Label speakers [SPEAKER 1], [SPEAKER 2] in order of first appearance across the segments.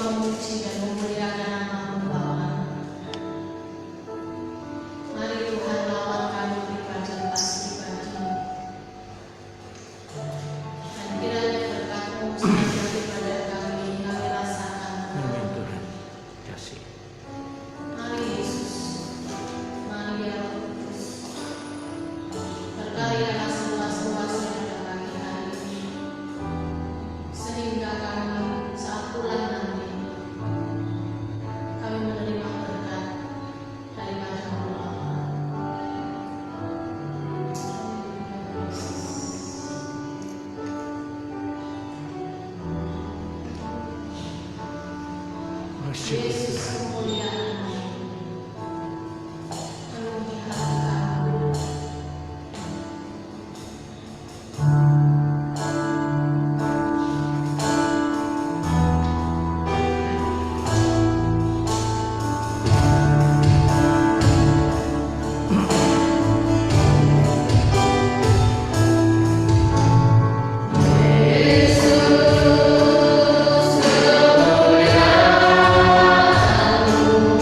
[SPEAKER 1] memuji dan memuliakan nama-Mu Bapa. Mari Tuhan lawan kami pribadi pas pribadi. Dan kiranya berkat-Mu senantiasa kepada kami rasakan.
[SPEAKER 2] Amin Tuhan. Kasih.
[SPEAKER 1] Mari Yesus, mari ya Roh Kudus, berkaryalah seluas-luasnya pada pagi hari ini, sehingga kami saat pulang nanti, kami menerima berkat daripada Allah. Yesus kemuliaan-Mu penuhi hati kami. Yesus kemuliaan-Mu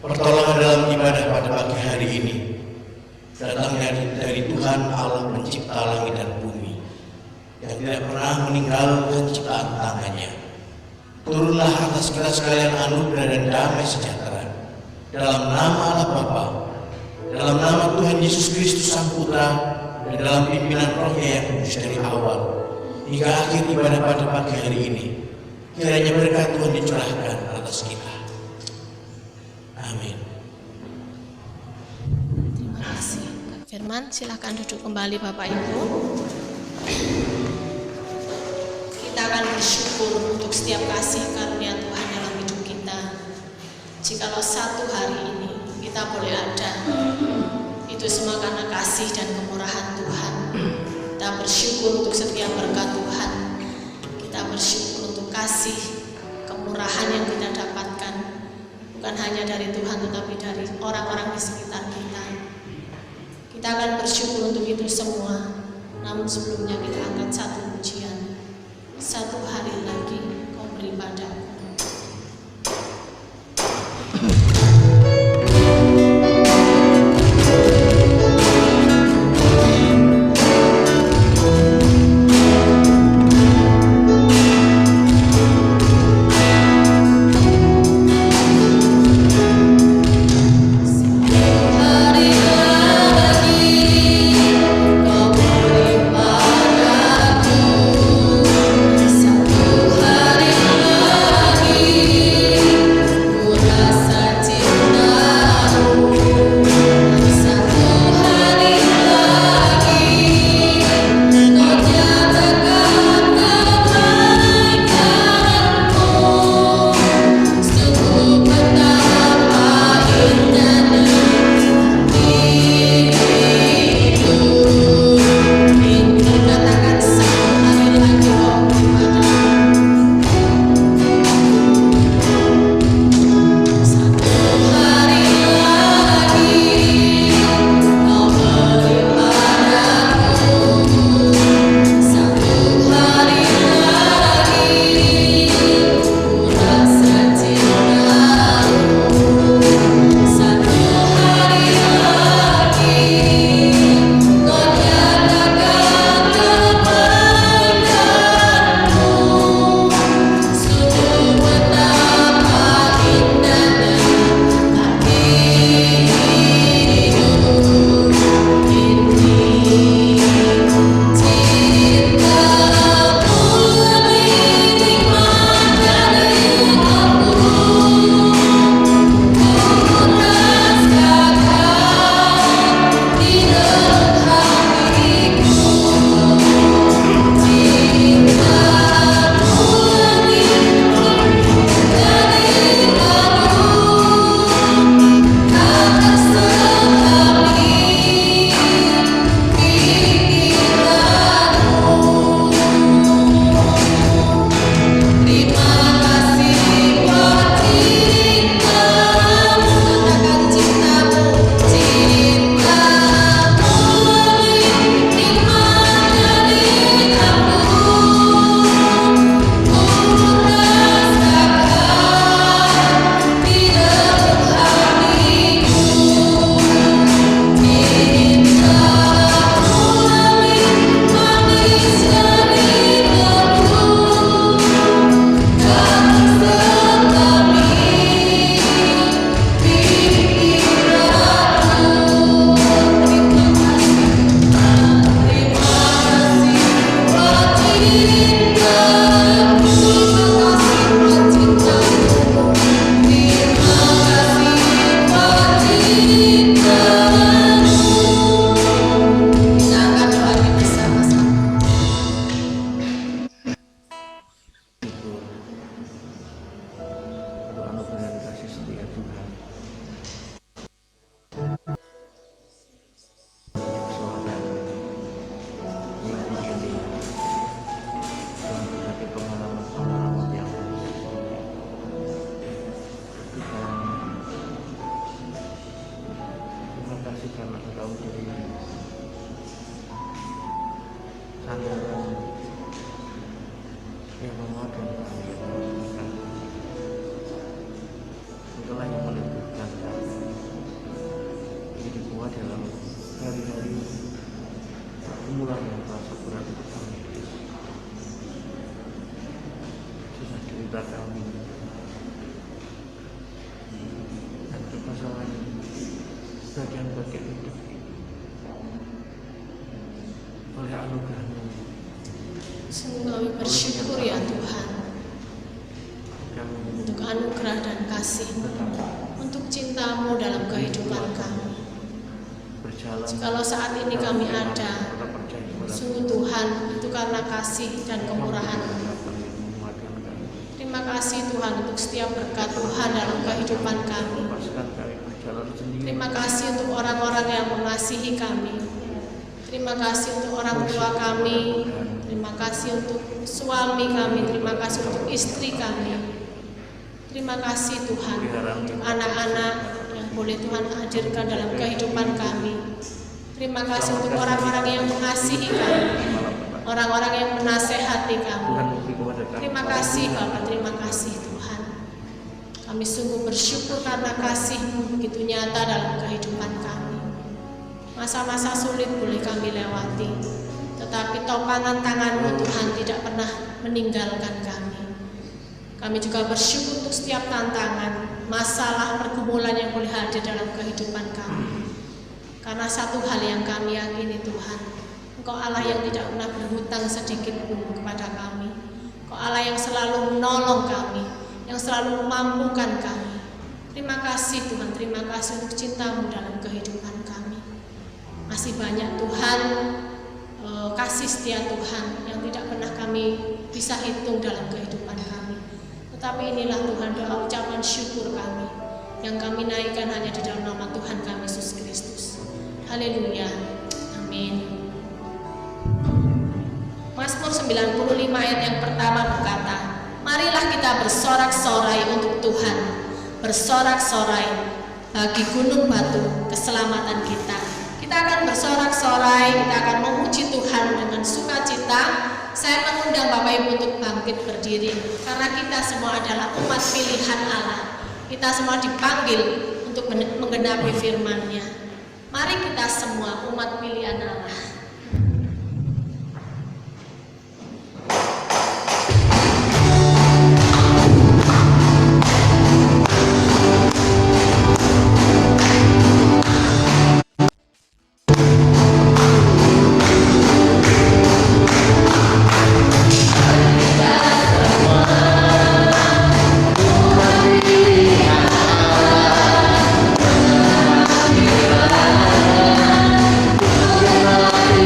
[SPEAKER 3] Pertolongan dalam ibadah pada pagi hari ini datangnya dari Tuhan Allah pencipta langit dan bumi yang tidak pernah meninggalkan ciptaan tangannya. Turunlah atas kita sekalian anugerah dan damai sejahtera dalam nama Allah Bapa, dalam nama Tuhan Yesus Kristus Sang Putra, dan dalam pimpinan Roh-Nya yang kudus dari awal hingga akhir ibadah pada pagi hari ini. Kiranya berkat Tuhan dicurahkan atas kita. Amin.
[SPEAKER 1] Terima kasih Kak Firman. Silakan duduk kembali Bapak Ibu. Kita akan bersyukur untuk setiap kasih karunia Tuhan dalam hidup kita. Jikalau satu hari ini kita boleh ada, itu semua karena kasih dan kemurahan Tuhan. Kita bersyukur untuk setiap berkat Tuhan. Kita bersyukur untuk kasih kemurahan yang kita dapatkan, bukan hanya dari Tuhan tetapi dari orang-orang di sekitar kita. Kita akan bersyukur untuk itu semua. Namun sebelumnya kita angkat satu pujian. Satu hari lagi Kau beri padaku.
[SPEAKER 4] Kau beri padaku
[SPEAKER 2] Ya Allah dan kami Engkaulah yang menentukan kami hidupmu dalam hari-hari pergumulan yang terasa berat untuk kami. Susah cerita kami dan permasalahan bagian-bagian hidup oleh anugerah-Mu.
[SPEAKER 1] Sungguh kami bersyukur ya Tuhan
[SPEAKER 2] Kami
[SPEAKER 1] untuk anugerah dan kasih-Mu, untuk cinta-Mu dalam kehidupan kami.
[SPEAKER 2] berjalan.
[SPEAKER 1] Jikalau saat ini kami ada,
[SPEAKER 2] Kita percaya kepada
[SPEAKER 1] sungguh Tuhan itu karena kasih dan kemurahan-Mu.
[SPEAKER 2] menguatkan kami.
[SPEAKER 1] Terima kasih Tuhan untuk setiap berkat Tuhan dalam kehidupan kami.
[SPEAKER 2] Lepaskan kami berjalan sendiri.
[SPEAKER 1] Terima kasih untuk orang-orang yang mengasihi kami. Terima kasih untuk orang tua kami. Terima kasih untuk suami kami. Terima kasih untuk istri kami. Terima kasih Tuhan untuk anak-anak yang boleh Tuhan hadirkan dalam kehidupan kami. Terima kasih untuk orang-orang yang mengasihi kami, orang-orang yang menasehati kami.
[SPEAKER 2] Tuhan memberi kepada kami.
[SPEAKER 1] Terima kasih Bapak, terima kasih Tuhan. Kami sungguh bersyukur karena kasih-Mu begitu nyata dalam kehidupan kami. Masa-masa sulit boleh kami lewati, tetapi topangan tangan-Mu Tuhan tidak pernah meninggalkan kami. Kami juga bersyukur untuk setiap tantangan, masalah, pergumulan yang boleh hadir dalam kehidupan kami. Karena satu hal yang kami yakini Tuhan, Engkau Allah yang tidak pernah berhutang sedikit pun kepada kami. Engkau Allah yang selalu menolong kami, yang selalu memampukan kami. Terima kasih Tuhan, terima kasih untuk cinta-Mu dalam kehidupan kami. Masih banyak Tuhan, kasih setia Tuhan yang tidak pernah kami bisa hitung dalam kehidupan kami. Tetapi inilah Tuhan doa ucapan syukur kami yang kami naikkan hanya di dalam nama Tuhan kami Yesus Kristus. Haleluya. Amin. Mazmur 95 ayat yang pertama berkata, marilah kita bersorak-sorai untuk Tuhan, bersorak-sorai bagi gunung batu keselamatan kita. Kita akan bersorak-sorai, kita akan memuji Tuhan dengan sukacita. Saya mengundang Bapak Ibu untuk bangkit berdiri, karena kita semua adalah umat pilihan Allah. Kita semua dipanggil untuk menggenapi firman-Nya. Mari kita semua umat pilihan Allah.
[SPEAKER 4] Tuhan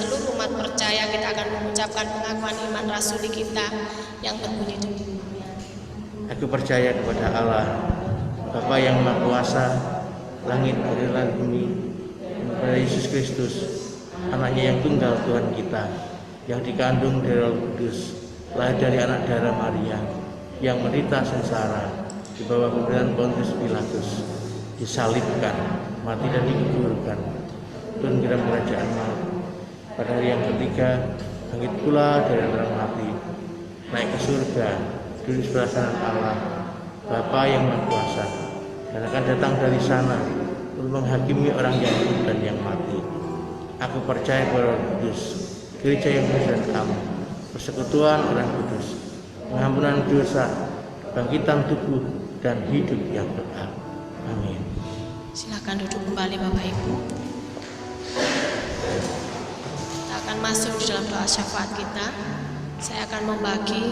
[SPEAKER 1] seluruh umat percaya kita akan mengucapkan pengakuan iman rasuli kita yang berbunyi demikian.
[SPEAKER 2] Aku percaya kepada Allah, Bapa yang Maha Kuasa, langit dan bumi, dan kepada Yesus Kristus, anaknya yang tunggal Tuhan kita, yang dikandung dari Roh Kudus, lahir dari anak darah Maria, yang menderita sengsara di bawah pemerintahan Pontius Pilatus, disalibkan, mati dan dikuburkan, turun ke dalam kerajaan maut. Pada hari yang ketiga, bangkit pula dari antara mati, naik ke surga, duduk di sebelah kanan Allah, Bapa yang Maha Kuasa, dan akan datang dari sana untuk menghakimi orang yang hidup dan yang mati. Aku percaya kepada Roh Kudus, gereja yang kudus dan kamu, persekutuan orang kudus, pengampunan dosa, bangkitan tubuh dan hidup yang kekal. Amin.
[SPEAKER 1] Silakan duduk kembali Bapak Ibu. Kita akan masuk di dalam doa syafaat kita. Saya akan membagi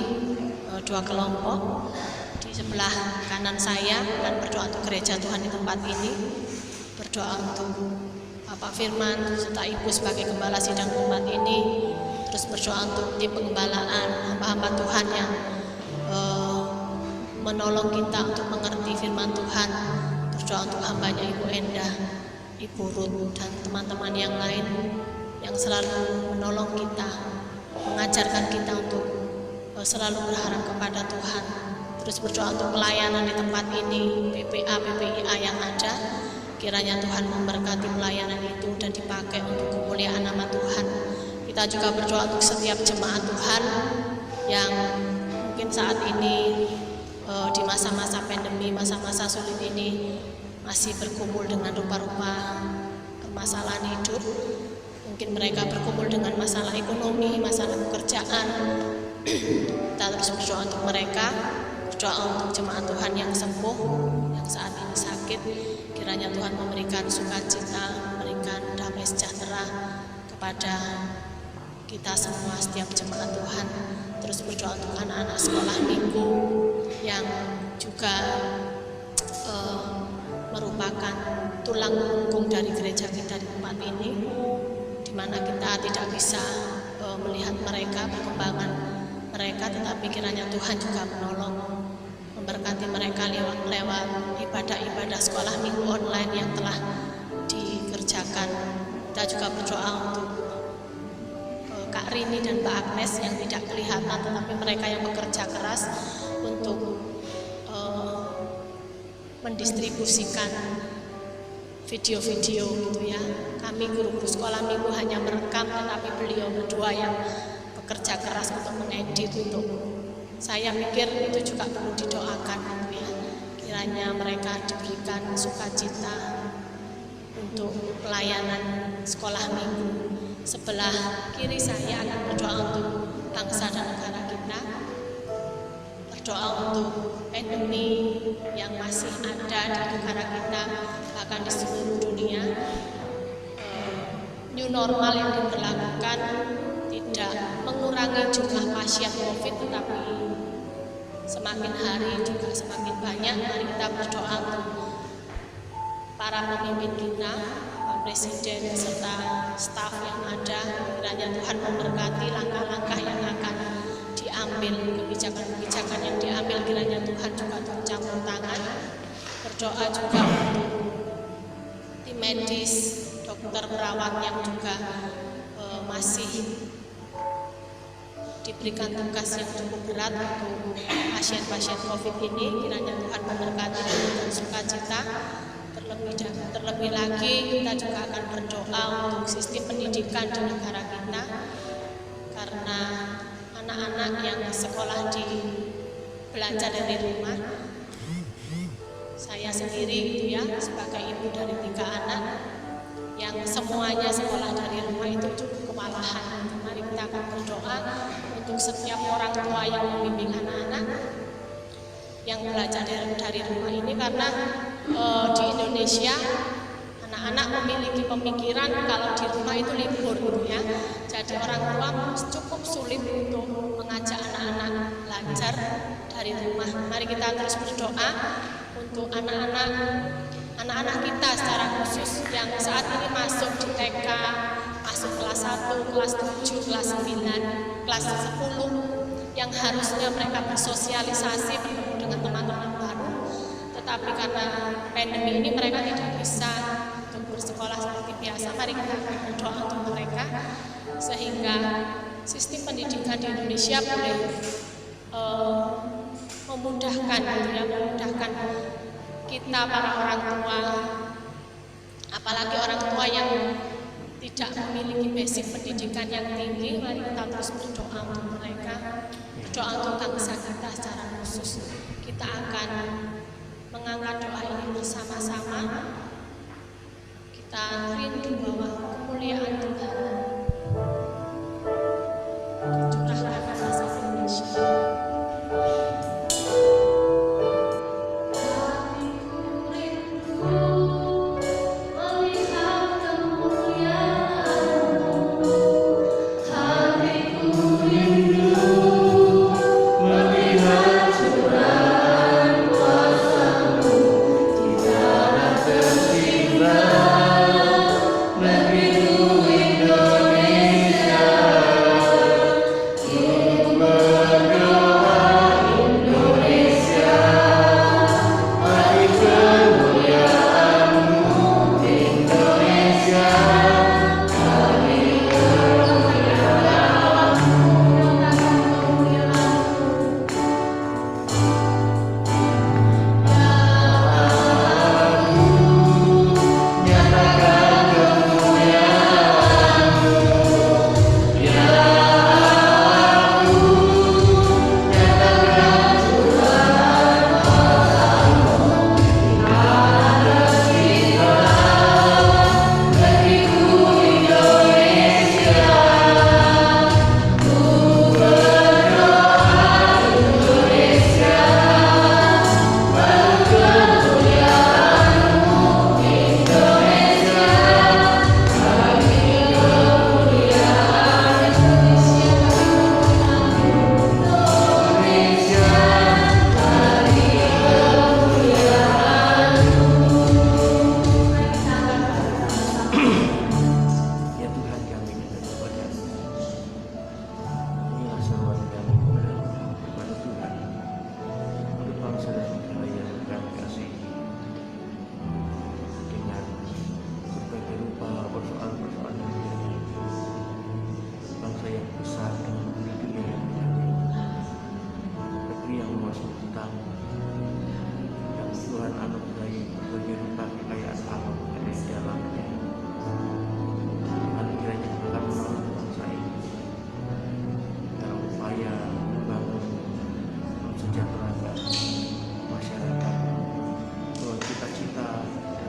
[SPEAKER 1] dua kelompok. Di sebelah kanan saya akan berdoa untuk gereja Tuhan di tempat ini, berdoa untuk Bapak Firman serta Ibu sebagai gembala sidang tempat ini, terus berdoa untuk tim pengembalaan, hamba-hamba Tuhan yang menolong kita untuk mengerti firman Tuhan, berdoa untuk hambanya Ibu Endah, Ibu Ruth, dan teman-teman yang lain yang selalu menolong kita, mengajarkan kita untuk selalu berharap kepada Tuhan. Terus berdoa untuk pelayanan di tempat ini, PPA, PPIA yang ada, kiranya Tuhan memberkati pelayanan itu dan dipakai untuk kemuliaan nama Tuhan. Kita juga berdoa untuk setiap jemaat Tuhan yang mungkin saat ini di masa-masa pandemi, masa-masa sulit ini masih berkumpul dengan rupa-rupa permasalahan hidup. Mungkin mereka berkumpul dengan masalah ekonomi, masalah pekerjaan. Kita terus berdoa untuk mereka, berdoa untuk jemaat Tuhan yang sembuh, yang saat ini sakit. Kiranya Tuhan memberikan sukacita, memberikan damai sejahtera kepada kita semua, setiap jemaat Tuhan. Terus berdoa untuk anak-anak sekolah minggu yang juga merupakan tulang punggung dari gereja kita di tempat ini, di mana kita tidak bisa melihat mereka, perkembangan mereka, tetapi kiranya Tuhan juga menolong, memberkati mereka lewat ibadah-ibadah sekolah minggu online yang telah dikerjakan. Kita juga berdoa untuk Kak Rini dan Mbak Agnes yang tidak kelihatan, tetapi mereka yang bekerja keras untuk mendistribusikan video-video gitu ya. Kami guru-guru sekolah minggu hanya merekam, tetapi beliau berdua yang bekerja keras untuk mengedit. Untuk saya pikir itu juga perlu didoakan gitu ya. Kiranya mereka diberikan sukacita untuk pelayanan sekolah minggu. Sebelah kiri saya akan berdoa untuk bangsa dan negara kita, berdoa untuk endemi yang masih ada di negara kita, bahkan di seluruh dunia. New normal yang diberlakukan tidak mengurangi jumlah pasien COVID, tetapi semakin hari juga semakin banyak. Mari kita berdoa untuk para pemimpin kita, Presiden serta staf yang ada, kiranya Tuhan memberkati langkah-langkah yang akan diambil, kebijakan-kebijakan yang diambil, kiranya Tuhan juga campur tangan. Berdoa juga untuk tim medis, dokter, perawat yang juga masih diberikan tugas yang cukup berat untuk pasien-pasien COVID ini. Kiranya Tuhan memberkati dan sukacita. Terlebih lagi kita juga akan berdoa untuk sistem pendidikan di negara kita, karena anak-anak yang sekolah belajar dari rumah. Saya sendiri gitu ya, sebagai ibu dari 3 anak yang semuanya sekolah dari rumah itu cukup kewalahan. Mari kita akan berdoa untuk setiap orang tua yang membimbing anak-anak yang belajar dari rumah ini, karena di Indonesia anak-anak memiliki pemikiran kalau di rumah itu libur gitu ya. Jadi orang tua cukup sulit untuk mengajak anak-anak belajar dari rumah. Mari kita terus berdoa untuk anak-anak kita secara khusus yang saat ini masuk di TK, masuk masuk kelas 1, kelas 7, kelas 9, kelas 10 yang harusnya mereka bersosialisasi bertemu dengan teman-teman baru, tetapi karena pandemi ini mereka tidak bisa untuk bersekolah seperti biasa. Mari kita berdoa untuk mereka sehingga sistem pendidikan di Indonesia boleh memudahkan kita para orang tua, apalagi orang tua yang tidak memiliki basic pendidikan yang tinggi. Mari kita terus berdoa untuk mereka, berdoa untuk bangsa kita secara khusus. Kita akan mengangkat doa ini bersama-sama. Kita rindu bahwa kemuliaan Tuhan dicurahkan atas Indonesia.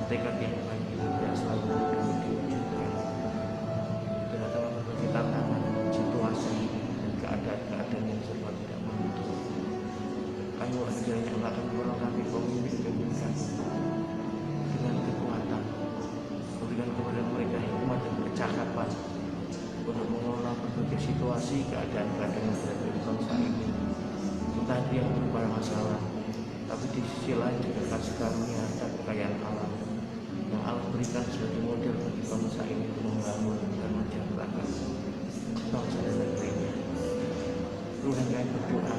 [SPEAKER 2] tekad yang baik itu tidak selalu mudah diwujudkan. Ternyata berbagai tantangan, situasi, dan keadaan yang serba tidak menentu. Ayo kiranya Allah akan menolong kami pemimpin kami dengan kekuatan, berikan kepada mereka hikmat dan kecakapan untuk mengelola berbagai situasi, keadaan-keadaan yang berada di bangsa ini. Entah itu yang berupa masalah, tapi di sisi lain juga kasih karunia dan kekayaan alam yang Allah berikan sebagai model bagi bangsa ini untuk membangun dan menjalankan bangsa dan negerinya. Tuhan, kami berdoa,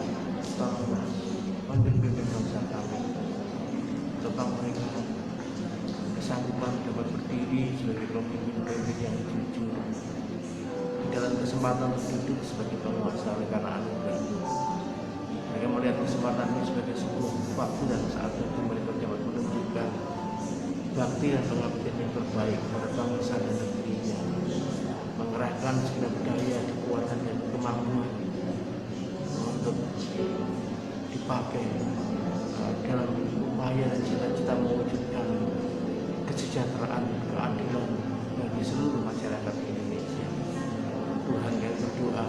[SPEAKER 2] tolonglah memimpin bangsa kami, tentang mereka kesanggupan dapat berdiri sebagai pemimpin yang jujur di dalam kesempatan hidup sebagai penguasa oleh karena anugerah. Mereka melihat kesempatan ini sebagai sebuah waktu dan saat itu mereka dapat menunjukkan bakti dan pengabdian yang terbaik pada bangsa dan negerinya, mengerahkan segenap daya, kekuatan dan kemampuan untuk dipakai dalam upaya dan cita-cita mewujudkan kesejahteraan, keadilan bagi seluruh masyarakat Indonesia. Tuhan, kami berdoa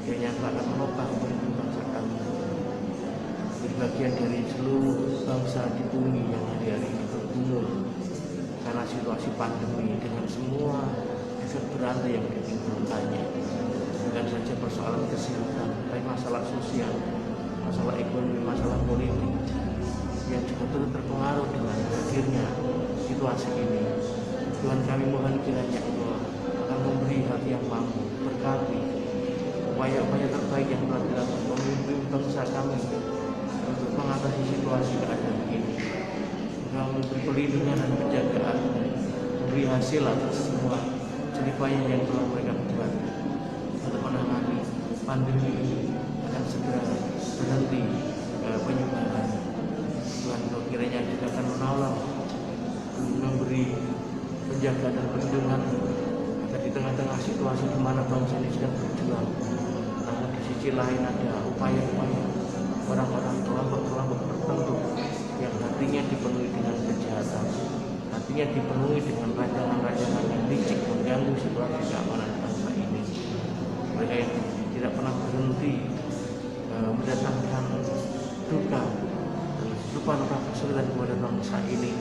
[SPEAKER 2] kiranya Engkau akan menopang bangsa kami, menjadi bagian dari seluruh bangsa di bumi yang hari-hari ini terbunuh karena situasi pandemi dengan semua efek berantai yang ditimbulkannya, bukan saja persoalan kesehatan, tapi masalah sosial, masalah ekonomi, masalah politik yang juga turut terpengaruh dengan hadirnya situasi ini. Tuhan, kami mohon kiranya Allah akan menjadi hati yang mampu. Berkati upaya-upaya terbaik yang telah dilakukan pemimpin bangsa kami untuk mengatasi situasi keadaan ini. Engkau memberi perlindungan dan penjagaan, memberi hasil atas semua jeripaya yang telah mereka buat untuk menangani pandemi ini akan segera berhenti penyebaran. Tuhan, Kau kiranya juga akan menolong, memberi penjagaan dan perlindungan agar di tengah-tengah situasi di mana bangsa ini sedang berjuang, namun di sisi lain ada upaya-upaya orang-orang kelompok-kelompok tertentu yang hatinya dipenuhi dengan kejahatan, hatinya dipenuhi dengan rancangan-rancangan yang licik mengganggu situasi keamanan bangsa ini. Mereka yang tidak pernah berhenti mendatangkan duka dan lupa-lupa kesulitan kepada bangsa ini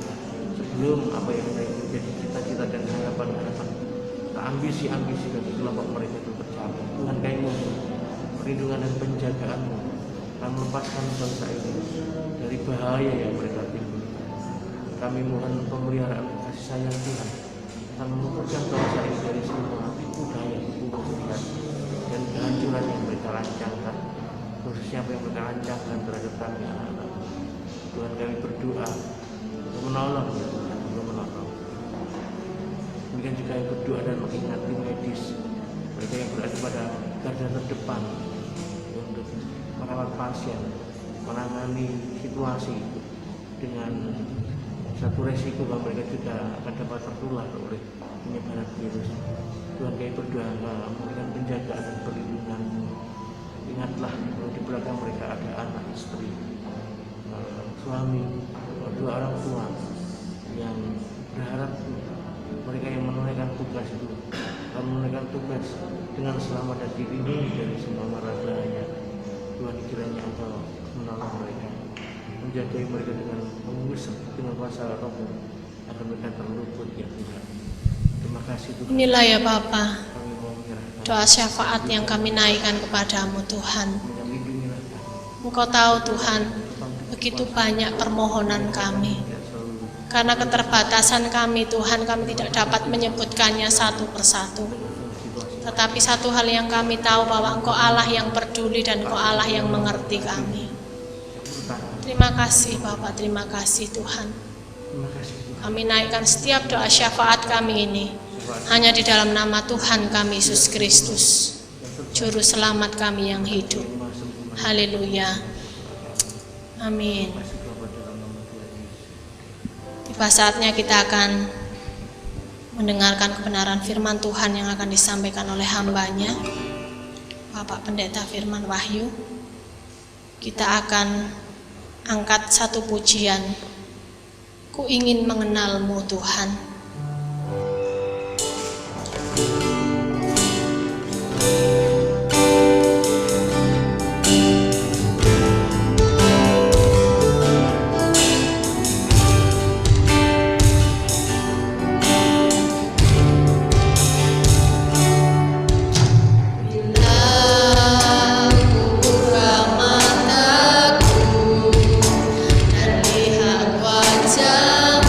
[SPEAKER 2] sebelum apa yang menjadi cita-cita dan harapan-harapan, ambisi-ambisi dari kelompok mereka itu tercapai. Tuhan, Kami mohon perlindungan dan penjagaan-Mu akan melepaskan bangsa ini dari bahaya yang mereka timbulkan. Kami mohon pemeliharaan kasih sayang Tuhan akan mengukurkan bangsa ini dari semua tipu daya, tipu muslihat dan kehancuran yang mereka rancangkan, khususnya apa yang mereka rancangkan terhadap kami anak-anak. Tuhan, kami berdoa untuk menolong, untuk menolong. Demikian juga yang berdoa dan mengingat tim medis, mereka yang berada pada garda terdepan untuk merawat pasien, menangani situasi dengan satu resiko bahwa mereka juga akan dapat tertular oleh penyebaran virus. Tuhan, kami berdoa memberikan penjagaan dan perlindungan. Ingatlah kalau di belakang mereka ada anak, istri, suami, dua orang tua yang berharap mereka yang menunaikan tugas itu akan menunaikan tugas dengan selamat dan dilindungi dari semua mara bahaya. Tuhan, kiranya Engkau menolong mereka, menjaga mereka dengan mengusap dengan kuasa Roh-Mu agar mereka terluput ya Tuhan. Terima kasih Tuhan.
[SPEAKER 1] Inilah ya Bapa,
[SPEAKER 2] Kami mau menyerahkan
[SPEAKER 1] doa syafaat yang kami naikkan kepadamu Tuhan.
[SPEAKER 2] lindungilah kami.
[SPEAKER 1] Engkau tahu Tuhan, begitu banyak permohonan kami. Karena keterbatasan kami Tuhan, kami tidak dapat menyebutkannya satu persatu. Tetapi satu hal yang kami tahu bahwa Engkau Allah yang peduli dan Engkau Allah yang mengerti kami. Terima kasih Bapak, terima kasih Tuhan.
[SPEAKER 2] Terima kasih Tuhan.
[SPEAKER 1] Kami naikkan setiap doa syafaat kami ini hanya di dalam nama Tuhan kami Yesus Kristus, Juru Selamat kami yang hidup. Haleluya. Amin. Tiba saatnya kita akan mendengarkan kebenaran firman Tuhan yang akan disampaikan oleh hambanya, Bapak Pendeta Firman Wahyu. Kita akan angkat satu pujian, Ku ingin mengenalmu Tuhan.
[SPEAKER 4] Wajah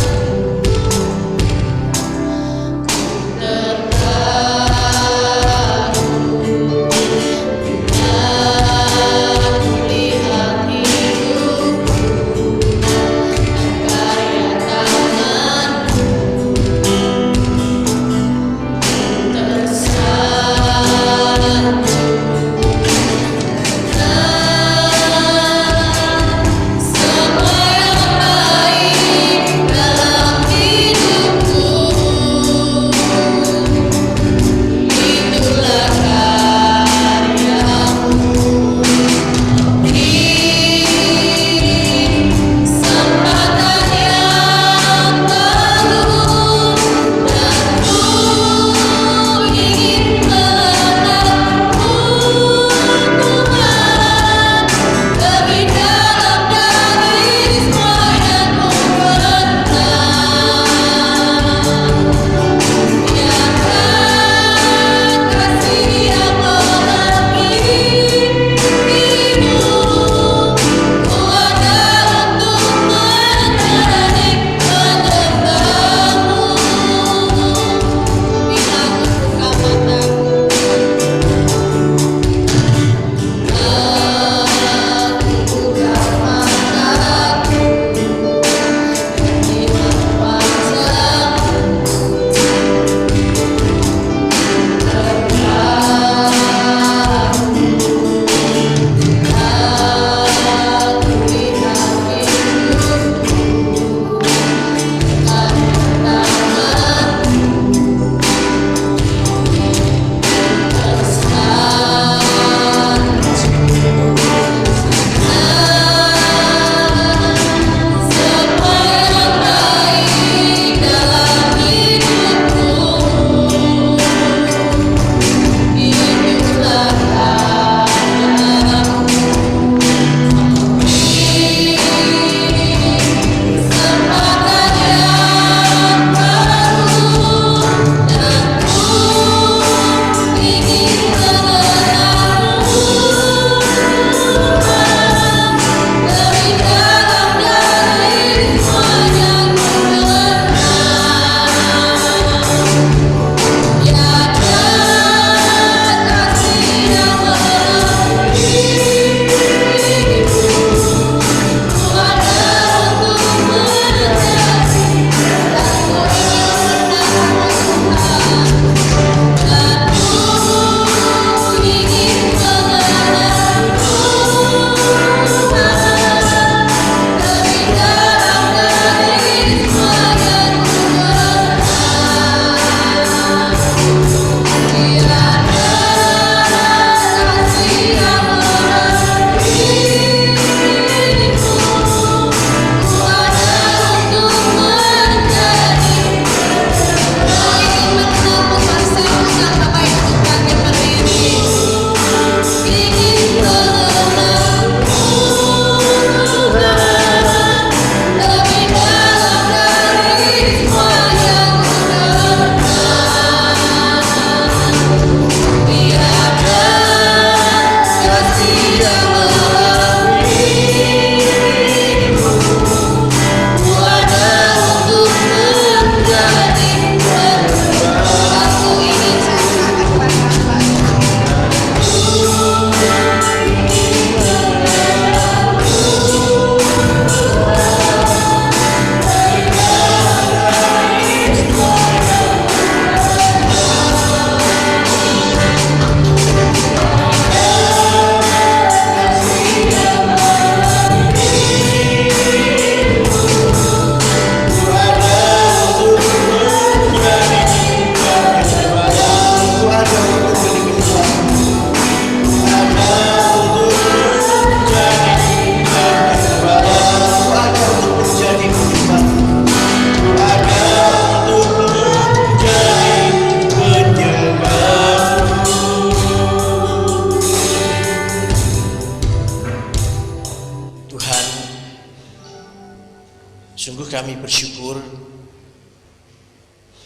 [SPEAKER 3] Sungguh kami bersyukur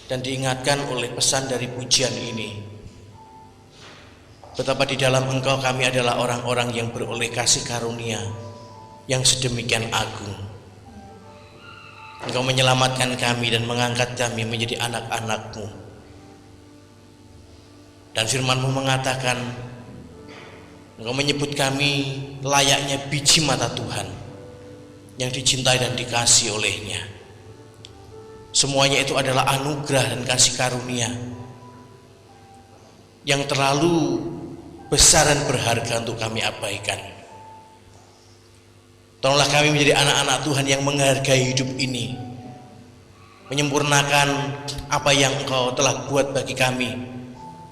[SPEAKER 3] dan diingatkan oleh pesan dari pujian ini, betapa di dalam Engkau kami adalah orang-orang yang beroleh kasih karunia yang sedemikian agung. Engkau menyelamatkan kami dan mengangkat kami menjadi anak-anak-Mu. Dan firman-Mu mengatakan, Engkau menyebut kami layaknya biji mata Tuhan yang dicintai dan dikasih olehnya. Semuanya itu adalah anugerah dan kasih karunia yang terlalu besar dan berharga untuk kami abaikan. Tolonglah kami menjadi anak-anak Tuhan yang menghargai hidup ini, menyempurnakan apa yang Engkau telah buat bagi kami,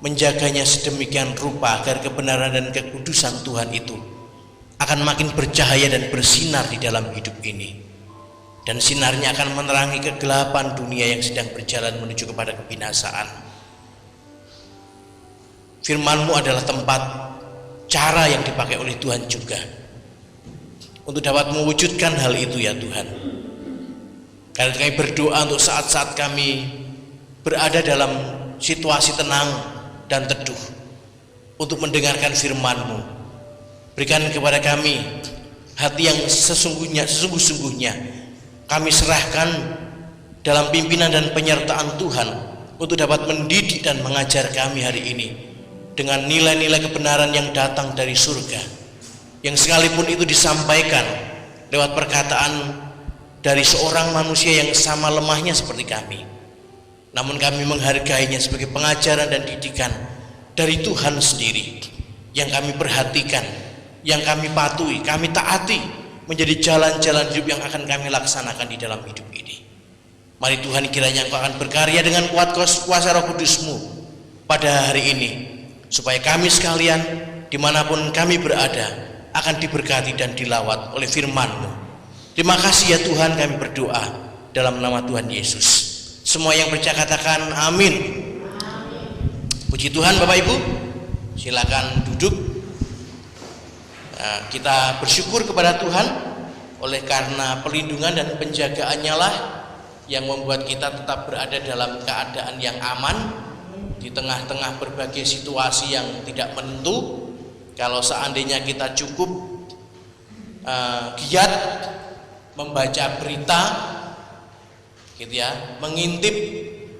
[SPEAKER 3] menjaganya sedemikian rupa agar kebenaran dan kekudusan Tuhan itu akan makin bercahaya dan bersinar di dalam hidup ini, dan sinarnya akan menerangi kegelapan dunia yang sedang berjalan menuju kepada kebinasaan. Firman-Mu adalah tempat cara yang dipakai oleh Tuhan juga untuk dapat mewujudkan hal itu ya Tuhan. Karena kami berdoa untuk saat-saat kami berada dalam situasi tenang dan teduh untuk mendengarkan firman-Mu. Berikan kepada kami hati yang sesungguh-sungguhnya kami serahkan dalam pimpinan dan penyertaan Tuhan untuk dapat mendidik dan mengajar kami hari ini dengan nilai-nilai kebenaran yang datang dari surga, yang sekalipun itu disampaikan lewat perkataan dari seorang manusia yang sama lemahnya seperti kami, namun kami menghargainya sebagai pengajaran dan didikan dari Tuhan sendiri, yang kami perhatikan, yang kami patuhi, kami taati menjadi jalan-jalan hidup yang akan kami laksanakan di dalam hidup ini. Mari Tuhan, kiranya Engkau akan berkarya dengan kuat kuasa Roh Kudus-Mu pada hari ini, supaya kami sekalian dimanapun kami berada akan diberkati dan dilawat oleh firman-Mu. Terima kasih ya Tuhan, kami berdoa dalam nama Tuhan Yesus. Semua yang percaya katakan amin. Puji Tuhan. Bapak Ibu, silakan duduk. Kita bersyukur kepada Tuhan oleh karena perlindungan dan penjagaannya lah yang membuat kita tetap berada dalam keadaan yang aman di tengah-tengah berbagai situasi yang tidak menentu. Kalau seandainya kita cukup giat membaca berita gitu ya, mengintip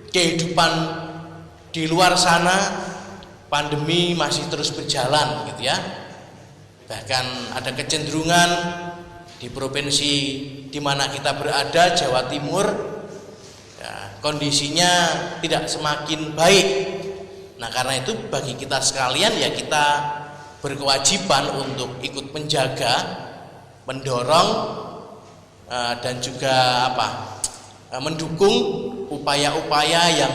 [SPEAKER 3] kehidupan di luar sana, pandemi masih terus berjalan gitu ya. Bahkan ada kecenderungan di provinsi di mana kita berada, Jawa Timur, ya, kondisinya tidak semakin baik. Nah, karena itu bagi kita sekalian ya kita berkewajiban untuk ikut menjaga, mendorong dan juga mendukung upaya-upaya yang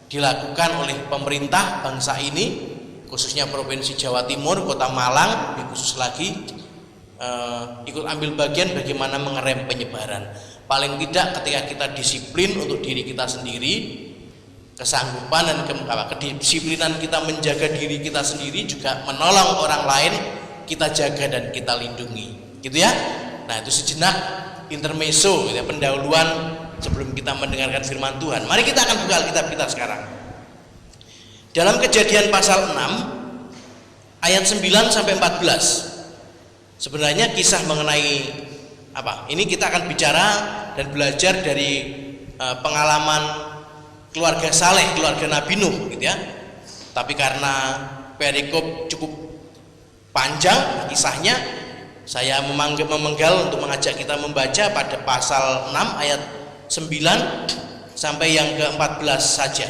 [SPEAKER 3] dilakukan oleh pemerintah bangsa ini, khususnya Provinsi Jawa Timur, Kota Malang lebih khusus lagi, ikut ambil bagian bagaimana mengerem penyebaran. Paling tidak ketika kita disiplin untuk diri kita sendiri, kesanggupan dan kedisiplinan kita menjaga diri kita sendiri juga menolong orang lain, kita jaga dan kita lindungi gitu ya. Nah, itu sejenak intermezzo ya, pendahuluan sebelum kita mendengarkan firman Tuhan. Mari kita akan buka Alkitab kita sekarang. Dalam Kejadian pasal 6 ayat 9 sampai 14. Sebenarnya kisah mengenai apa? Ini kita akan bicara dan belajar dari pengalaman keluarga Saleh, keluarga Nabi Nuh gitu ya. Tapi karena perikop cukup panjang kisahnya, saya memenggal untuk mengajak kita membaca pada pasal 6 ayat 9 sampai yang ke-14 saja.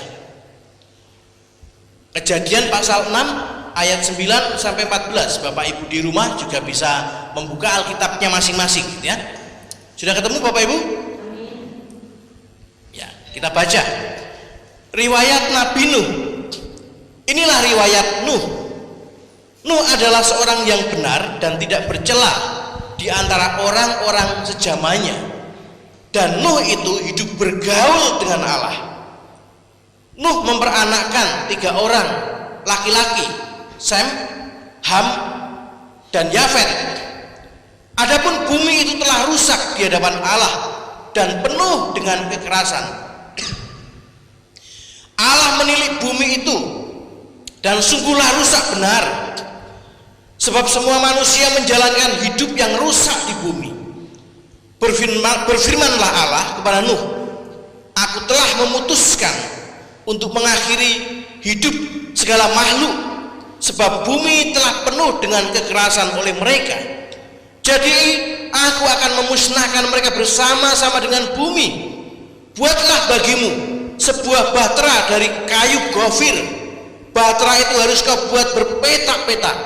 [SPEAKER 3] Kejadian pasal 6 ayat 9 sampai 14. Bapak Ibu di rumah juga bisa membuka Alkitabnya masing-masing gitu ya. Sudah ketemu Bapak Ibu? Ya, kita baca. Riwayat Nabi Nuh. Inilah riwayat Nuh. Nuh adalah seorang yang benar dan tidak bercela di antara orang-orang sejamannya. Dan Nuh itu hidup bergaul dengan Allah. Nuh memperanakkan 3 orang laki-laki, Sem, Ham, dan Yafet. Adapun bumi itu telah rusak di hadapan Allah dan penuh dengan kekerasan. Allah menilik bumi itu dan sungguhlah rusak benar, sebab semua manusia menjalankan hidup yang rusak di bumi. Berfirmanlah Allah kepada Nuh, aku telah memutuskan untuk mengakhiri hidup segala makhluk, sebab bumi telah penuh dengan kekerasan oleh mereka. Jadi aku akan memusnahkan mereka bersama-sama dengan bumi. Buatlah bagimu sebuah bahtera dari kayu gofir. Bahtera itu harus kau buat berpetak-petak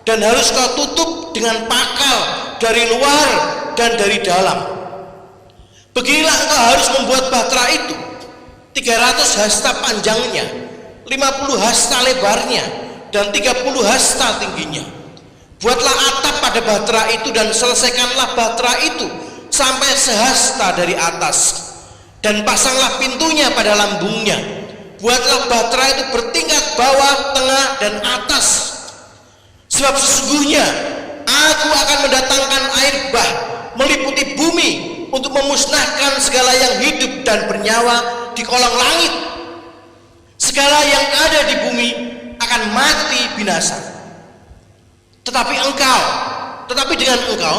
[SPEAKER 3] dan harus kau tutup dengan pakal dari luar dan dari dalam. Beginilah engkau harus membuat bahtera itu: 300 hasta panjangnya, 50 hasta lebarnya, dan 30 hasta tingginya. Buatlah atap pada bahtera itu dan selesaikanlah bahtera itu sampai sehasta dari atas, dan pasanglah pintunya pada lambungnya. Buatlah bahtera itu bertingkat bawah, tengah, dan atas. Sebab sesungguhnya aku akan mendatangkan air bah meliputi bumi untuk memusnahkan segala yang hidup dan bernyawa di kolong langit. Segala yang ada di bumi akan mati binasa. Tetapi dengan engkau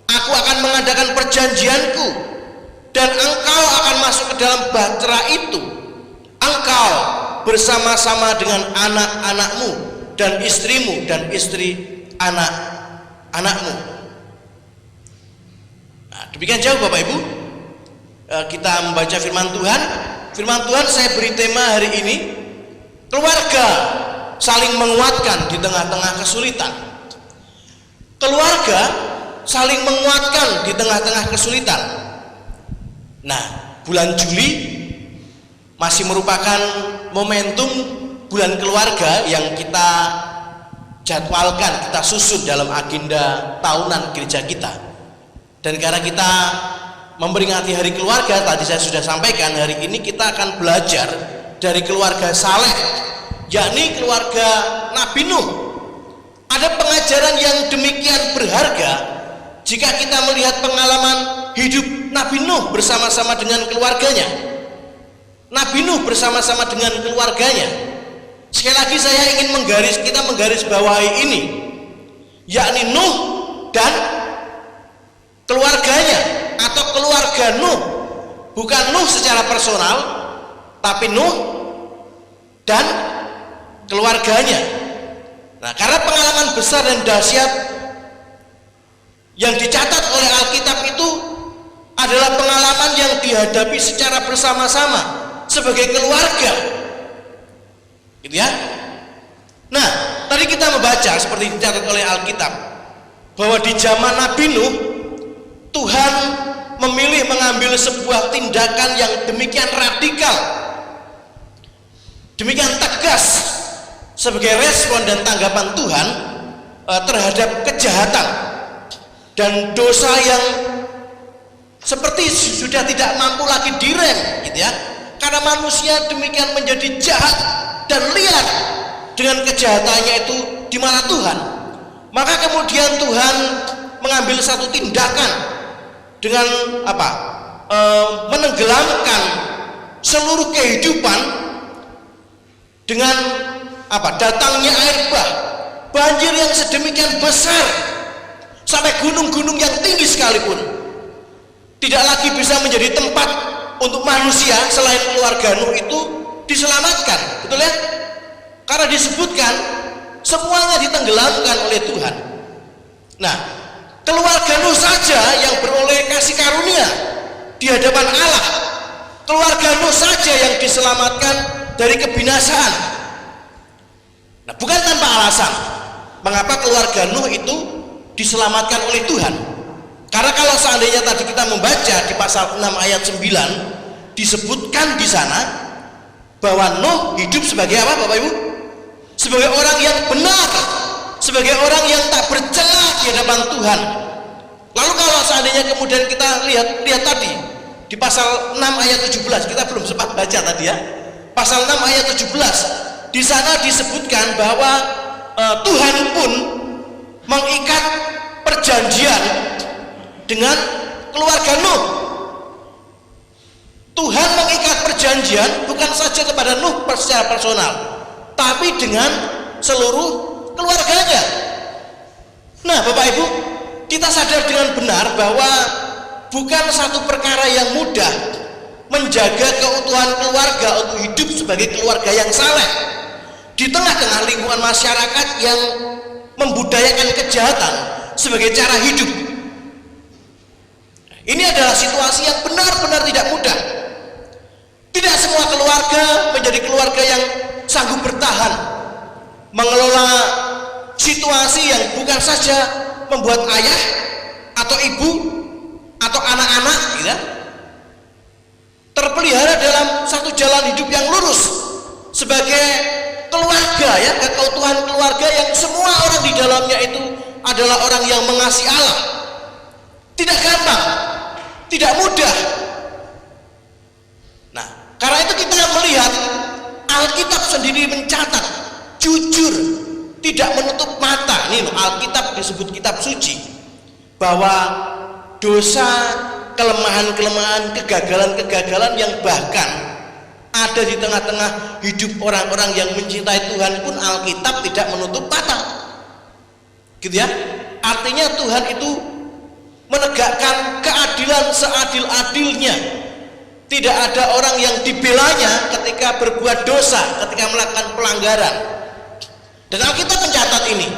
[SPEAKER 3] aku akan mengadakan perjanjianku, dan engkau akan masuk ke dalam bahtera itu, engkau bersama-sama dengan anak-anakmu dan istrimu dan istri anak-anakmu. Nah, demikian jauh Bapak Ibu kita membaca firman Tuhan. Firman Tuhan saya beri tema hari ini, keluarga saling menguatkan di tengah-tengah kesulitan. Keluarga saling menguatkan di tengah-tengah kesulitan. Nah, bulan Juli masih merupakan momentum bulan keluarga yang kita jadwalkan, kita susun dalam agenda tahunan gereja kita. Dan karena kita memperingati hari keluarga, tadi saya sudah sampaikan, hari ini kita akan belajar dari keluarga Saleh, yakni keluarga Nabi Nuh. Ada pengajaran yang demikian berharga jika kita melihat pengalaman hidup Nabi Nuh bersama-sama dengan keluarganya. Nabi Nuh bersama-sama dengan keluarganya. Sekali lagi saya ingin kita menggaris bawahi ini, yakni Nuh dan keluarganya atau keluarga Nuh. Bukan Nuh secara personal, tapi Nuh dan keluarganya. Nah, karena pengalaman besar dan dahsyat yang dicatat oleh Alkitab itu adalah pengalaman yang dihadapi secara bersama-sama sebagai keluarga, gitu ya. Nah, tadi kita membaca seperti dicatat oleh Alkitab bahwa di zaman Nabi Nuh, Tuhan memilih mengambil sebuah tindakan yang demikian radikal, demikian tegas sebagai respon dan tanggapan Tuhan terhadap kejahatan dan dosa yang seperti sudah tidak mampu lagi direm, gitu ya. Karena manusia demikian menjadi jahat dan liar dengan kejahatannya itu di mata Tuhan. Maka kemudian Tuhan mengambil satu tindakan dengan menenggelamkan seluruh kehidupan dengan datangnya air bah, banjir yang sedemikian besar sampai gunung-gunung yang tinggi sekalipun tidak lagi bisa menjadi tempat untuk manusia selain keluarga Nuh itu diselamatkan, betul ya? Karena disebutkan semuanya ditenggelamkan oleh Tuhan. Nah, keluarga Nuh saja yang beroleh kasih karunia di hadapan Allah, keluarga Nuh saja yang diselamatkan dari kebinasaan. Nah, bukan tanpa alasan mengapa keluarga Nuh itu diselamatkan oleh Tuhan. Karena kalau seandainya tadi kita membaca di pasal 6 ayat 9, disebutkan di sana bahwa Nuh hidup sebagai apa Bapak Ibu? Sebagai orang yang benar, sebagai orang yang tak bercela di hadapan Tuhan. Lalu kalau seandainya kemudian kita lihat tadi di pasal 6 ayat 17, kita belum sempat baca tadi ya. Pasal 6 ayat 17, di sana disebutkan bahwa Tuhan pun mengikat perjanjian dengan keluarga Nuh. Tuhan mengikat perjanjian bukan saja kepada Nuh secara personal, tapi dengan seluruh keluarganya. Nah, Bapak Ibu, kita sadar dengan benar bahwa bukan satu perkara yang mudah menjaga keutuhan keluarga untuk hidup sebagai keluarga yang saleh di tengah-tengah lingkungan masyarakat yang membudayakan kejahatan sebagai cara hidup. Ini adalah situasi yang benar-benar tidak mudah. Tidak semua keluarga menjadi keluarga yang sanggup bertahan mengelola situasi yang bukan saja membuat ayah atau ibu atau anak-anak gitu, terpelihara dalam satu jalan hidup yang lurus sebagai keluarga, ya, keutuhan keluarga yang semua orang di dalamnya itu adalah orang yang mengasihi Allah. Tidak gampang, tidak mudah. Nah, karena itu kita melihat Alkitab sendiri mencatat jujur, tidak menutup mata. Ini loh, Alkitab disebut kitab suci, bahwa dosa, kelemahan-kelemahan, kegagalan-kegagalan yang bahkan ada di tengah-tengah hidup orang-orang yang mencintai Tuhan pun Alkitab tidak menutup mata. Gitu ya. Artinya Tuhan itu menegakkan keadilan seadil-adilnya. Tidak ada orang yang dibelanya ketika berbuat dosa, ketika melakukan pelanggaran. Dan Alkitab mencatat ini.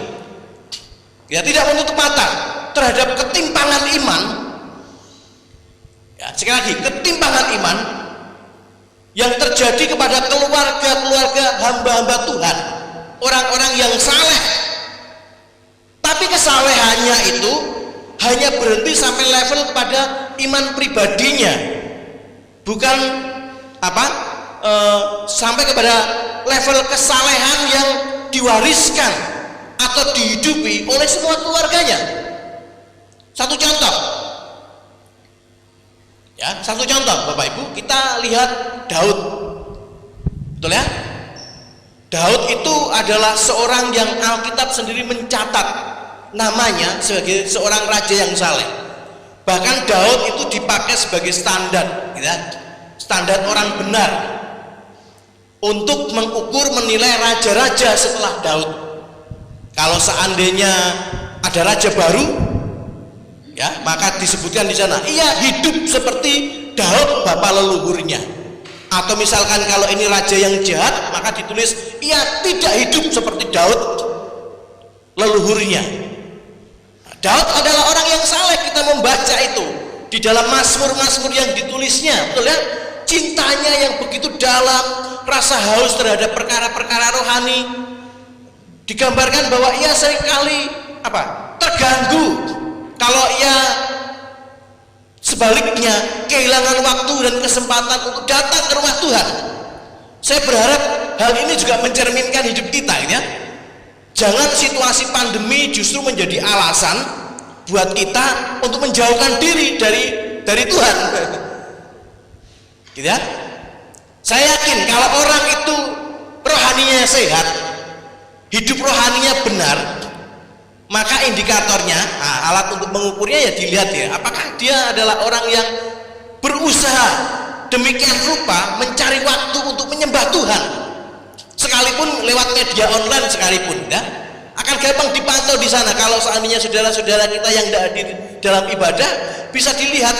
[SPEAKER 3] Ya, tidak menutup mata terhadap ketimpangan iman. Ya, sekali lagi, ketimpangan iman yang terjadi kepada keluarga-keluarga hamba-hamba Tuhan, orang-orang yang saleh. Tapi kesalehannya itu hanya berhenti sampai level kepada iman pribadinya, bukan sampai kepada level kesalehan yang diwariskan atau dihidupi oleh semua keluarganya. Satu contoh, ya, satu contoh Bapak Ibu, kita lihat Daud, betul ya? Daud itu adalah seorang yang Alkitab sendiri mencatat namanya sebagai seorang raja yang saleh. Bahkan Daud itu dipakai sebagai standar, ya, standar orang benar untuk mengukur menilai raja-raja setelah Daud. Kalau seandainya ada raja baru, ya, maka disebutkan di sana, ia hidup seperti Daud bapak leluhurnya. Atau misalkan kalau ini raja yang jahat, maka ditulis ia tidak hidup seperti Daud leluhurnya. Daud adalah orang yang saleh. Kita membaca itu di dalam Mazmur-Mazmur yang ditulisnya, betul ya? Cintanya yang begitu dalam, rasa haus terhadap perkara-perkara rohani. Digambarkan bahwa ia seringkali terganggu kalau ia sebaliknya kehilangan waktu dan kesempatan untuk datang ke rumah Tuhan. Saya berharap hal ini juga mencerminkan hidup kita, ya. Jangan situasi pandemi justru menjadi alasan buat kita untuk menjauhkan diri dari Tuhan. Gitu ya? Saya yakin kalau orang itu rohaninya sehat, hidup rohaninya benar, maka indikatornya, alat untuk mengukurnya ya dilihat ya, apakah dia adalah orang yang berusaha demikian rupa mencari waktu untuk menyembah Tuhan, sekalipun lewat media online sekalipun, ya, akan gampang dipantau di sana. Kalau seandainya saudara-saudara kita yang tidak hadir dalam ibadah, bisa dilihat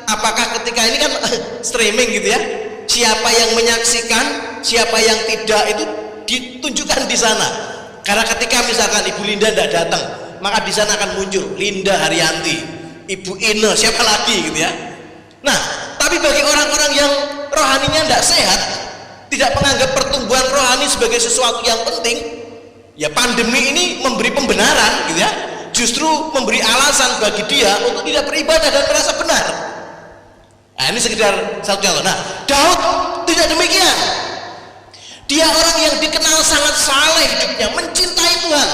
[SPEAKER 3] apakah ketika ini kan streaming gitu ya, siapa yang menyaksikan, siapa yang tidak, itu ditunjukkan di sana. Karena ketika misalkan Ibu Linda tidak datang, maka di sana akan muncul Linda Haryanti, Ibu Ine, siapa lagi gitu ya. Nah, tapi bagi orang-orang yang rohaninya tidak sehat, tidak menganggap pertumbuhan rohani sebagai sesuatu yang penting, ya pandemi ini memberi pembenaran gitu ya, justru memberi alasan bagi dia untuk tidak beribadah dan merasa benar. Nah, ini sekedar satu contoh. Nah, Daud tidak demikian. Dia orang yang dikenal sangat saleh hidupnya, mencintai Tuhan.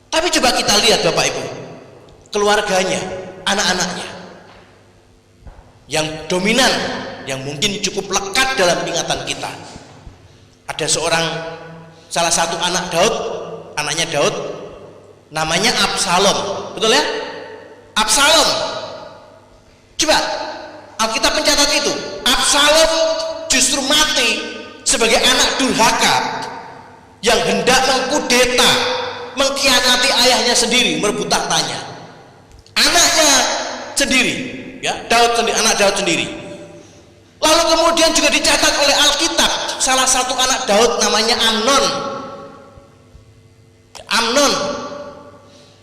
[SPEAKER 3] Tapi coba kita lihat Bapak Ibu, keluarganya, anak-anaknya yang dominan, yang mungkin cukup lekat dalam ingatan kita. Ada salah satu anak Daud, anaknya Daud, namanya Absalom, betul ya? Absalom. Coba Alkitab mencatat itu. Absalom justru mati sebagai anak durhaka yang hendak mengkudeta, mengkhianati ayahnya sendiri, merebut tahtanya. Anaknya sendiri, ya, anak Daud sendiri. Lalu kemudian juga dicatat oleh Alkitab salah satu anak Daud namanya Amnon. Amnon,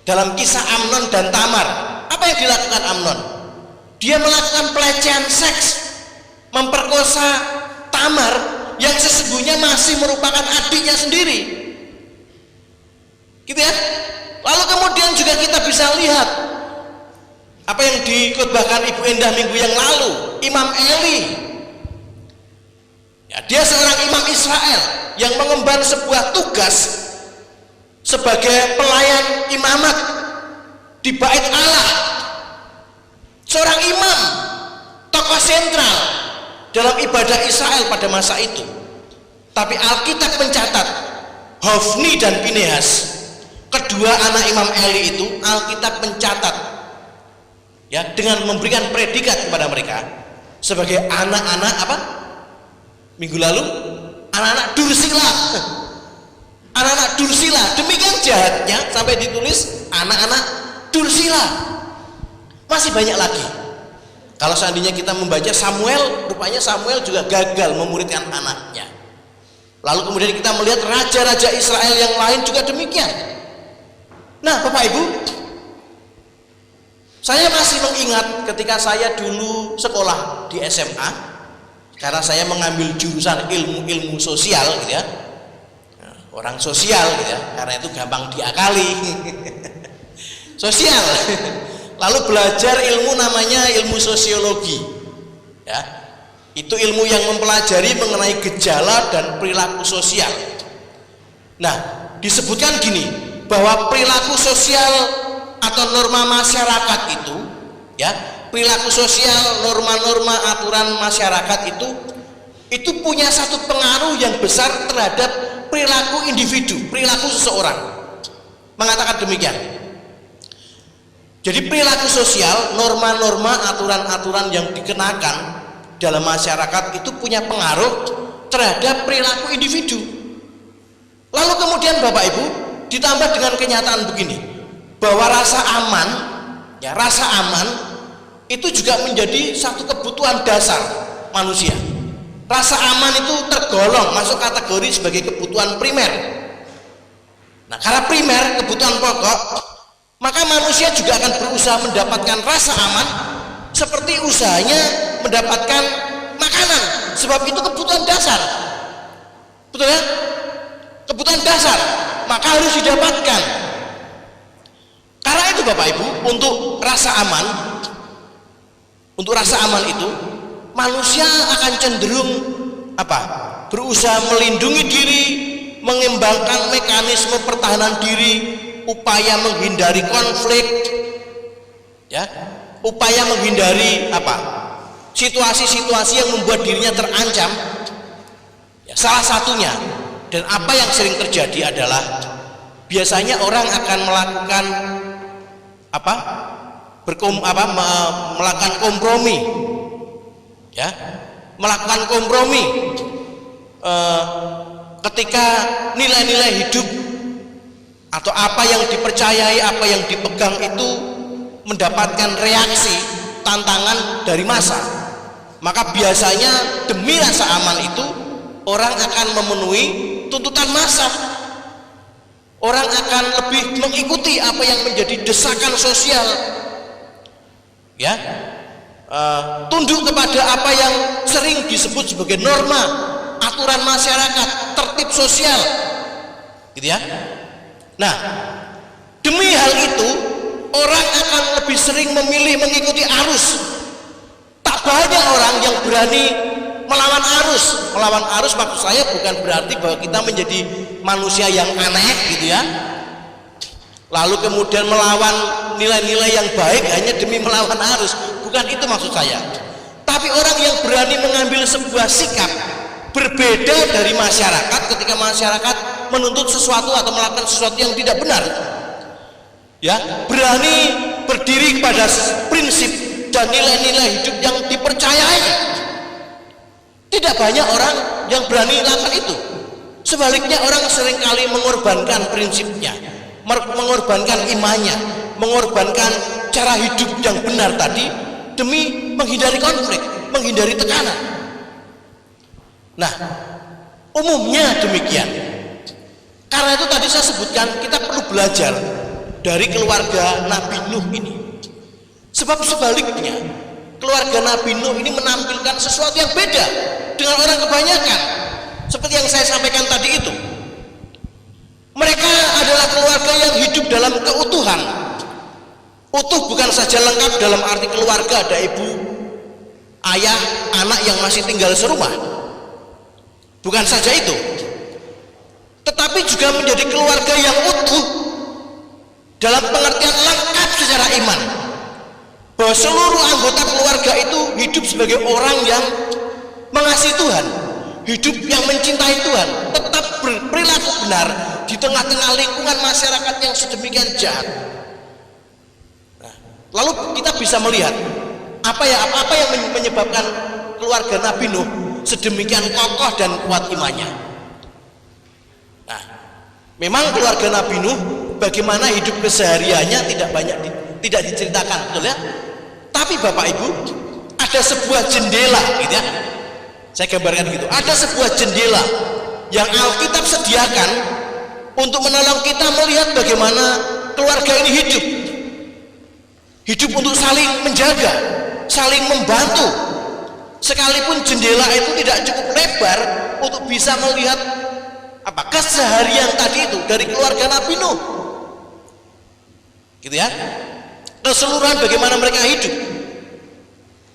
[SPEAKER 3] dalam kisah Amnon dan Tamar, apa yang dilakukan Amnon? Dia melakukan pelecehan seks, memperkosa Tamar yang sesungguhnya masih merupakan adiknya sendiri, gitu ya. Lalu kemudian juga kita bisa lihat apa yang dikhotbahkan Ibu Endah minggu yang lalu, Imam Eli. Ya, dia seorang imam Israel yang mengemban sebuah tugas sebagai pelayan imamat di Bait Allah. Seorang imam, tokoh sentral dalam ibadah Israel pada masa itu. Tapi Alkitab mencatat Hofni dan Pinehas, kedua anak Imam Eli itu, Alkitab mencatat, ya, dengan memberikan predikat kepada mereka sebagai anak-anak apa? Minggu lalu, anak-anak dursila. Anak-anak dursila, demikian jahatnya sampai ditulis anak-anak dursila. Masih banyak lagi. Kalau seandainya kita membaca Samuel, rupanya Samuel juga gagal memuridkan anaknya. Lalu kemudian kita melihat raja-raja Israel yang lain juga demikian. Nah, Bapak Ibu, saya masih mengingat ketika saya dulu sekolah di SMA, karena saya mengambil jurusan ilmu sosial, gitu ya. Orang sosial, gitu ya, karena itu gampang diakali. Sosial. Lalu belajar ilmu namanya ilmu sosiologi, ya. Itu ilmu yang mempelajari mengenai gejala dan perilaku sosial. Nah, disebutkan gini, bahwa perilaku sosial atau norma masyarakat itu, ya, perilaku sosial, norma-norma aturan masyarakat itu punya satu pengaruh yang besar terhadap perilaku individu, perilaku seseorang. Mengatakan demikian. Jadi perilaku sosial, norma-norma, aturan-aturan yang dikenakan dalam masyarakat itu punya pengaruh terhadap perilaku individu. Lalu kemudian Bapak Ibu ditambah dengan kenyataan begini, bahwa rasa aman, ya, rasa aman itu juga menjadi satu kebutuhan dasar manusia. Rasa aman itu tergolong masuk kategori sebagai kebutuhan primer. Nah, karena primer, kebutuhan pokok, maka manusia juga akan berusaha mendapatkan rasa aman seperti usahanya mendapatkan makanan, sebab itu kebutuhan dasar. Betul ya? Kebutuhan dasar, maka harus didapatkan. Karena itu Bapak Ibu, untuk rasa aman itu manusia akan cenderung apa? Berusaha melindungi diri, mengembangkan mekanisme pertahanan diri, upaya menghindari konflik, ya, upaya menghindari apa? Situasi-situasi yang membuat dirinya terancam. Ya, salah satunya, dan apa yang sering terjadi adalah biasanya orang akan melakukan apa? Melakukan kompromi, ya, melakukan kompromi ketika nilai-nilai hidup atau apa yang dipercayai, apa yang dipegang itu mendapatkan reaksi, tantangan dari massa. Maka biasanya demi rasa aman itu orang akan memenuhi tuntutan massa. Orang akan lebih mengikuti apa yang menjadi desakan sosial, ya, tunduk kepada apa yang sering disebut sebagai norma, aturan masyarakat, tertib sosial, gitu ya. Nah, demi hal itu orang akan lebih sering memilih mengikuti arus. Tak banyak orang yang berani melawan arus. Melawan arus maksud saya bukan berarti bahwa kita menjadi manusia yang aneh, gitu ya, lalu kemudian melawan nilai-nilai yang baik hanya demi melawan arus. Bukan itu maksud saya. Tapi orang yang berani mengambil sebuah sikap berbeda dari masyarakat ketika masyarakat menuntut sesuatu atau melakukan sesuatu yang tidak benar, ya, berani berdiri pada prinsip dan nilai-nilai hidup yang dipercayai. Tidak banyak orang yang berani melakukan itu. Sebaliknya orang seringkali mengorbankan prinsipnya, mengorbankan imannya, mengorbankan cara hidup yang benar tadi demi menghindari konflik, menghindari tekanan. Nah, umumnya demikian. Karena itu tadi saya sebutkan kita perlu belajar dari keluarga Nabi Nuh ini. Sebab sebaliknya keluarga Nabi Nuh ini menampilkan sesuatu yang beda dengan orang kebanyakan. Seperti yang saya sampaikan tadi itu, mereka adalah keluarga yang hidup dalam keutuhan. Utuh bukan saja lengkap dalam arti keluarga, ada ibu, ayah, anak yang masih tinggal serumah. Bukan saja itu, tetapi juga menjadi keluarga yang utuh dalam pengertian lengkap secara iman, bahwa seluruh anggota keluarga itu hidup sebagai orang yang mengasihi Tuhan, hidup yang mencintai Tuhan, tetap berperilaku benar di tengah-tengah lingkungan masyarakat yang sedemikian jahat. Nah, lalu kita bisa melihat apa yang menyebabkan keluarga Nabi Nuh sedemikian kokoh dan kuat imannya. Nah, memang keluarga Nabi Nuh bagaimana hidup kesehariannya tidak diceritakan, betul ya? Tapi Bapak Ibu, ada sebuah jendela, gitu ya. Saya gambarkan gitu. Ada sebuah jendela yang Alkitab sediakan untuk menolong kita melihat bagaimana keluarga ini hidup. Hidup untuk saling menjaga, saling membantu. Sekalipun jendela itu tidak cukup lebar untuk bisa melihat keseharian tadi itu dari keluarga Nabi Nuh. Gitu ya. Keseluruhan bagaimana mereka hidup.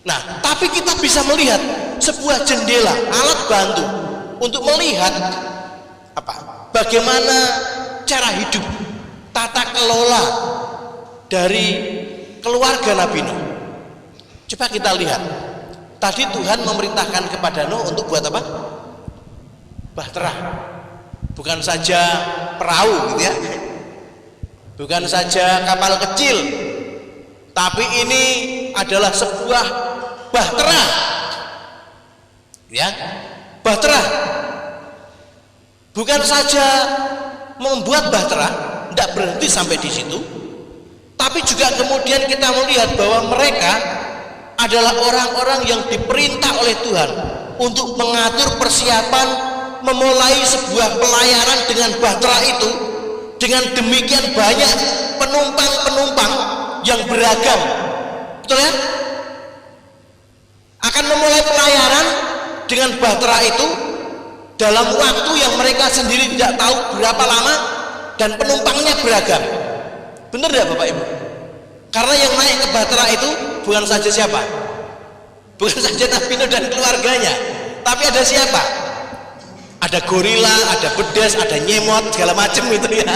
[SPEAKER 3] Nah, tapi kita bisa melihat sebuah jendela, alat bantu untuk melihat bagaimana cara hidup, tata kelola dari keluarga Nabi Nuh. Coba kita lihat. Tadi Tuhan memerintahkan kepada Nuh untuk buat apa? Bahtera. Bukan saja perahu, gitu ya. Bukan saja kapal kecil, tapi ini adalah sebuah bahtera, ya, bahtera. Bukan saja membuat bahtera, tidak berhenti sampai di situ, tapi juga kemudian kita melihat bahwa mereka adalah orang-orang yang diperintah oleh Tuhan untuk mengatur persiapan memulai sebuah pelayaran dengan bahtera itu dengan demikian banyak penumpang-penumpang yang beragam, betul ya? Akan memulai pelayaran dengan bahtera itu dalam waktu yang mereka sendiri tidak tahu berapa lama dan penumpangnya beragam. Benar tidak Bapak Ibu? Karena yang naik ke bahtera itu bukan saja siapa? Bukan saja Nabi Nuh dan keluarganya, tapi ada siapa? Ada gorila, ada bedes, ada nyemot, segala macam itu ya.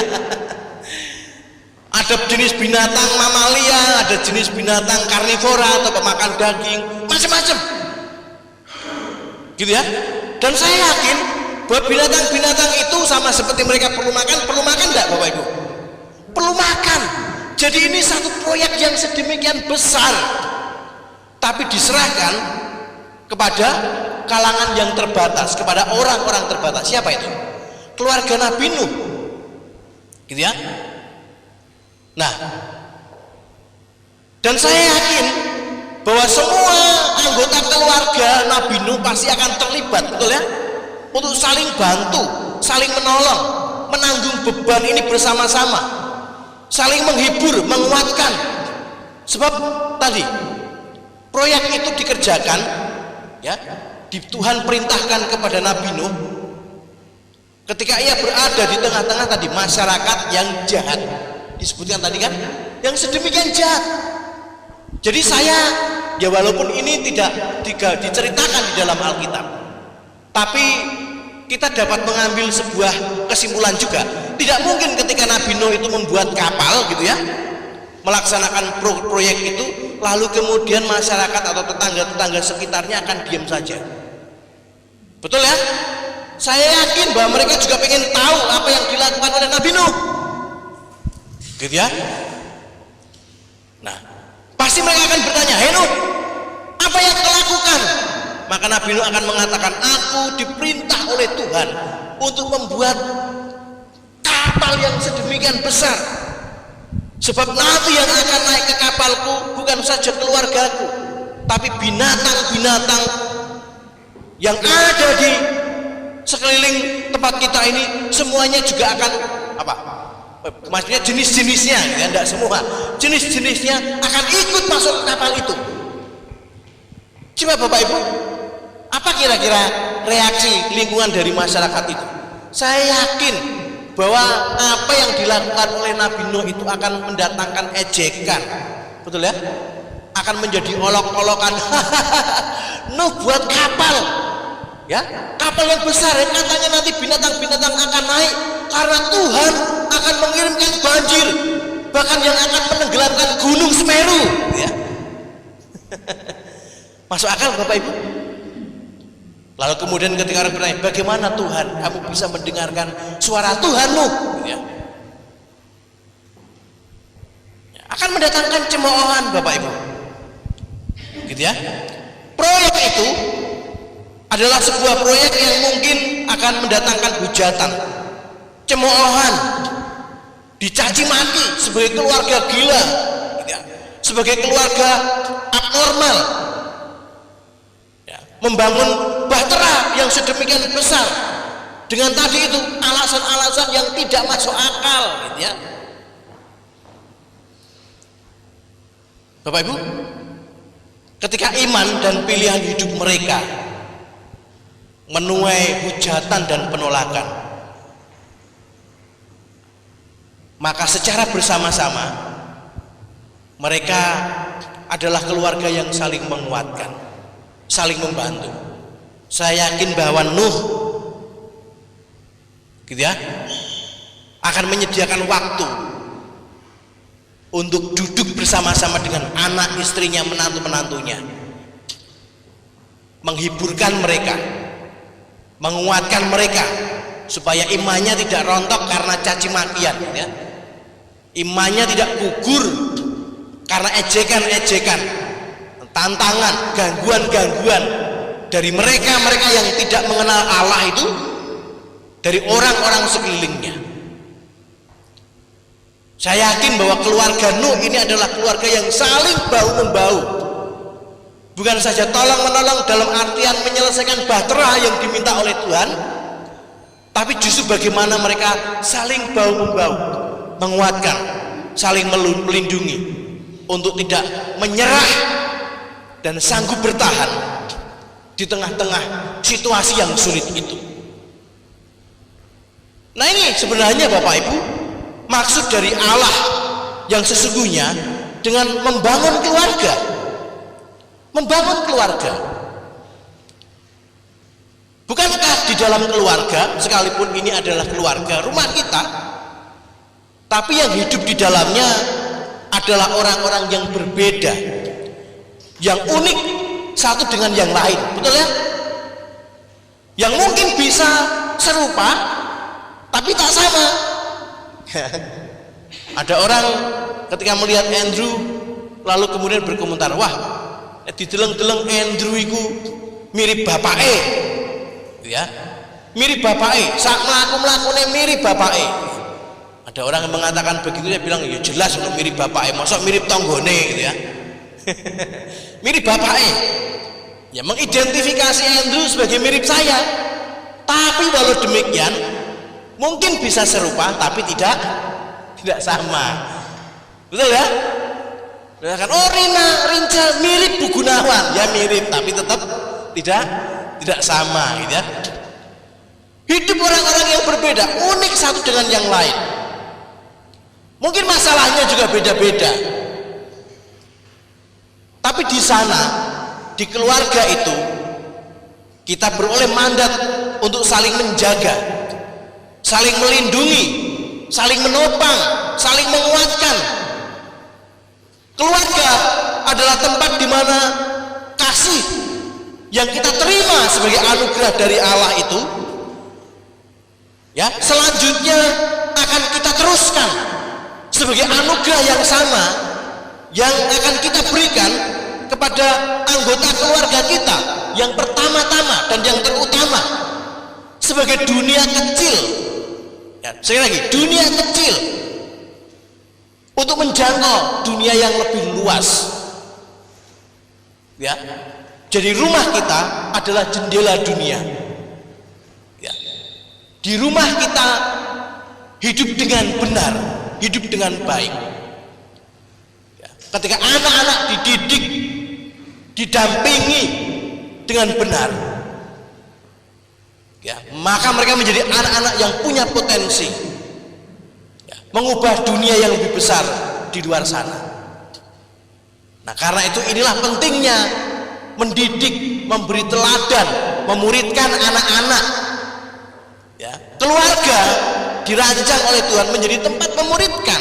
[SPEAKER 3] Ada jenis binatang mamalia, ada jenis binatang karnivora atau pemakan daging, macam-macam. Gitu ya. Dan saya yakin bahwa binatang-binatang itu sama seperti mereka perlu makan enggak Bapak Ibu? Perlu makan. Jadi ini satu proyek yang sedemikian besar, tapi diserahkan kepada kalangan yang terbatas, kepada orang-orang terbatas. Siapa itu? Keluarga Nabi Nuh. Gitu ya. Nah, dan saya yakin bahwa semua anggota keluarga Nabi Nuh pasti akan terlibat, betul ya, untuk saling bantu, saling menolong, menanggung beban ini bersama-sama, saling menghibur, menguatkan. Sebab tadi proyek itu dikerjakan, ya, Tuhan perintahkan kepada Nabi Nuh ketika ia berada di tengah-tengah tadi masyarakat yang jahat. Disebutkan tadi kan, yang sedemikian jahat. Jadi saya, ya walaupun ini tidak diceritakan di dalam Alkitab, tapi kita dapat mengambil sebuah kesimpulan juga. Tidak mungkin ketika Nabi Nuh itu membuat kapal gitu ya, melaksanakan proyek itu, lalu kemudian masyarakat atau tetangga-tetangga sekitarnya akan diam saja. Betul ya? Saya yakin bahwa mereka juga ingin tahu apa yang dilakukan oleh Nabi Nuh. Gitu ya. Nah, pas Pasti mereka akan bertanya, "Hei Nuh, apa yang kau lakukan?" Maka Nabi Nuh akan mengatakan, "Aku diperintah oleh Tuhan untuk membuat kapal yang sedemikian besar. Sebab nanti yang akan naik ke kapalku bukan saja keluargaku, tapi binatang-binatang yang ada di sekeliling tempat kita ini semuanya juga akan apa? Maksudnya jenis-jenisnya, ya, tidak semua. Jenis-jenisnya akan ikut masuk ke kapal itu." Coba Bapak Ibu, apa kira-kira reaksi lingkungan dari masyarakat itu? Saya yakin bahwa apa yang dilakukan oleh Nabi Nuh itu akan mendatangkan ejekan, betul ya? Akan menjadi olok-olokan. Nuh buat kapal, ya, kapal yang besar yang katanya nanti binatang-binatang akan naik karena Tuhan akan mengirimkan banjir, bahkan yang akan menenggelamkan Gunung Semeru, ya. Masuk akal Bapak Ibu? Lalu kemudian ketika orang bertanya, "Bagaimana Tuhan kamu bisa mendengarkan suara Tuhanmu?" Ya. Akan mendatangkan cemoohan Bapak Ibu, gitu ya. Proyek itu adalah sebuah proyek yang mungkin akan mendatangkan hujatan, cemoohan, dicaci maki sebagai keluarga gila, gitu ya. Sebagai keluarga abnormal, ya. Membangun bahtera yang sedemikian besar dengan tadi itu alasan-alasan yang tidak masuk akal, gitu ya. Bapak Ibu, ketika iman dan pilihan hidup mereka menuai hujatan dan penolakan, maka secara bersama-sama mereka adalah keluarga yang saling menguatkan, saling membantu. Saya yakin bahwa Nuh, gitu ya, akan menyediakan waktu untuk duduk bersama-sama dengan anak istrinya, menantu-menantunya, menghiburkan mereka, menguatkan mereka supaya imannya tidak rontok karena caci makian, ya. Imannya tidak gugur karena ejekan-ejekan, tantangan, gangguan-gangguan dari mereka-mereka yang tidak mengenal Allah itu, dari orang-orang sekelilingnya. Saya yakin bahwa keluarga Nuh ini adalah keluarga yang saling bahu-membahu. Bukan saja tolong-menolong dalam artian menyelesaikan bahtera yang diminta oleh Tuhan, tapi justru bagaimana mereka saling bahu-membahu, menguatkan, saling melindungi untuk tidak menyerah dan sanggup bertahan di tengah-tengah situasi yang sulit itu. Nah, ini sebenarnya Bapak Ibu, maksud dari Allah yang sesungguhnya dengan membangun keluarga. Membangun keluarga. Bukankah di dalam keluarga, sekalipun ini adalah keluarga rumah kita, tapi yang hidup di dalamnya adalah orang-orang yang berbeda, yang unik satu dengan yang lain, betul ya? Yang mungkin bisa serupa tapi tak sama. Ada orang ketika melihat Andrew lalu kemudian berkomentar, "Wah, dideleng-deleng Andrew itu mirip bapake," ya, mirip bapake, sak mlaku-mlakune mirip bapake. Ada orang yang mengatakan begitu, dia bilang, "Ya jelas mirip bapake, masa mirip tonggone," gitu ya. Mirip bapake, ya mengidentifikasi Andrew sebagai mirip saya. Tapi walau demikian mungkin bisa serupa tapi tidak sama, betul ya? Kan, "Oh Rinca mirip Bu Gunawan," ya mirip tapi tetap tidak sama, gitu ya. Hidup orang-orang yang berbeda, unik satu dengan yang lain. Mungkin masalahnya juga beda-beda, tapi di sana, di keluarga itu, kita beroleh mandat untuk saling menjaga, saling melindungi, saling menopang, saling menguatkan. Keluarga adalah tempat di mana kasih yang kita terima sebagai anugerah dari Allah itu, ya, selanjutnya akan kita teruskan sebagai anugerah yang sama yang akan kita berikan kepada anggota keluarga kita yang pertama-tama dan yang terutama sebagai dunia kecil. Ya, sekali lagi, dunia kecil untuk menjangkau dunia yang lebih luas. Ya, jadi rumah kita adalah jendela dunia. Ya, di rumah kita hidup dengan benar, hidup dengan baik. Ya, ketika anak-anak dididik, didampingi dengan benar, ya, maka mereka menjadi anak-anak yang punya potensi, ya, mengubah dunia yang lebih besar di luar sana. Nah, karena itu inilah pentingnya mendidik, memberi teladan, memuridkan anak-anak. Ya, keluarga dirancang oleh Tuhan menjadi tempat memuridkan,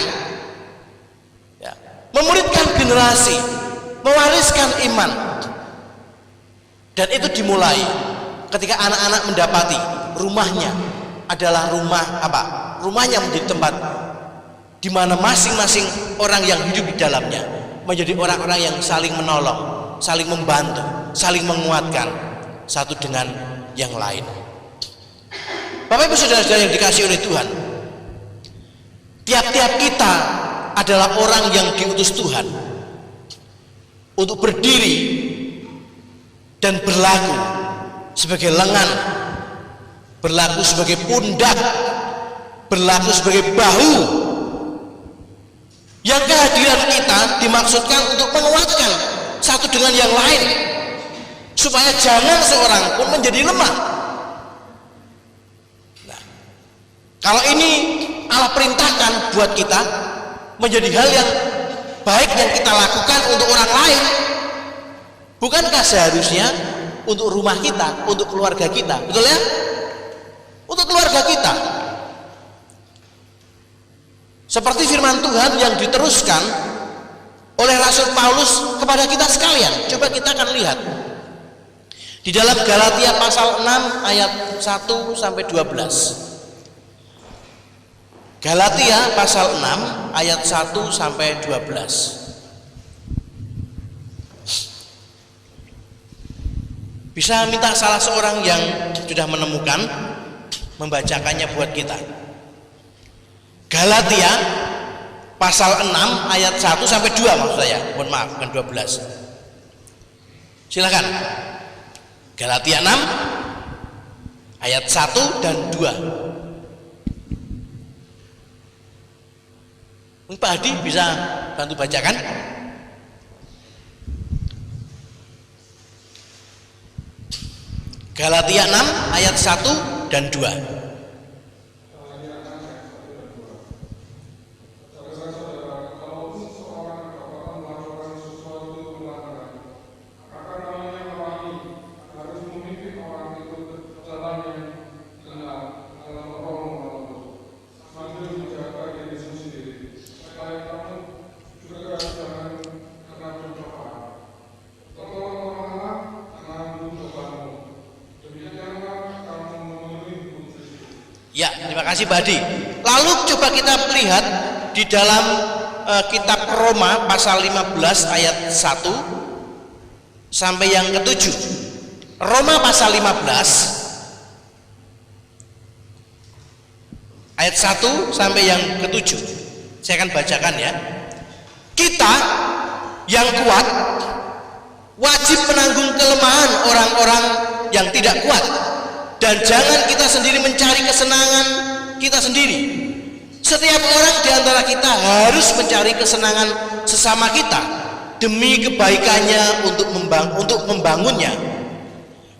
[SPEAKER 3] ya, memuridkan generasi, mewariskan iman. Dan itu dimulai ketika anak-anak mendapati rumahnya adalah rumah apa? Rumahnya menjadi tempat di mana masing-masing orang yang hidup di dalamnya menjadi orang-orang yang saling menolong, saling membantu, saling menguatkan satu dengan yang lain. Bapak Ibu Saudara-saudara yang dikasihi oleh Tuhan, tiap-tiap kita adalah orang yang diutus Tuhan untuk berdiri dan berlaku sebagai lengan, berlaku sebagai pundak, berlaku sebagai bahu. Yang kehadiran kita dimaksudkan untuk menguatkan satu dengan yang lain, supaya jangan seorang pun menjadi lemah. Nah, kalau ini Allah perintahkan buat kita menjadi hal yang baik yang kita lakukan untuk orang lain, bukankah seharusnya untuk rumah kita, untuk keluarga kita, betul ya? Untuk keluarga kita. Seperti firman Tuhan yang diteruskan oleh Rasul Paulus kepada kita sekalian. Coba kita akan lihat di dalam Galatia pasal 6 ayat 1 sampai 12. Galatia pasal 6 ayat 1 sampai 12. Bisa minta salah seorang yang sudah menemukan membacakannya buat kita. Galatia pasal 6 ayat 1 sampai 2 maksud saya. Mohon maaf, bukan 12. Silakan. Galatia 6 ayat 1 dan 2. Pak Hadi bisa bantu bacakan? Galatia 6 ayat 1 dan 2. Ya, terima kasih Pak Hadi. Lalu coba kita lihat di dalam kitab Roma pasal 15 ayat 1 sampai yang ke-7. Roma pasal 15 ayat 1 sampai yang ke-7. Saya akan bacakan ya. Kita yang kuat wajib menanggung kelemahan orang-orang yang tidak kuat. Dan jangan kita sendiri mencari kesenangan kita sendiri. Setiap orang di antara kita harus mencari kesenangan sesama kita demi kebaikannya untuk membangunnya.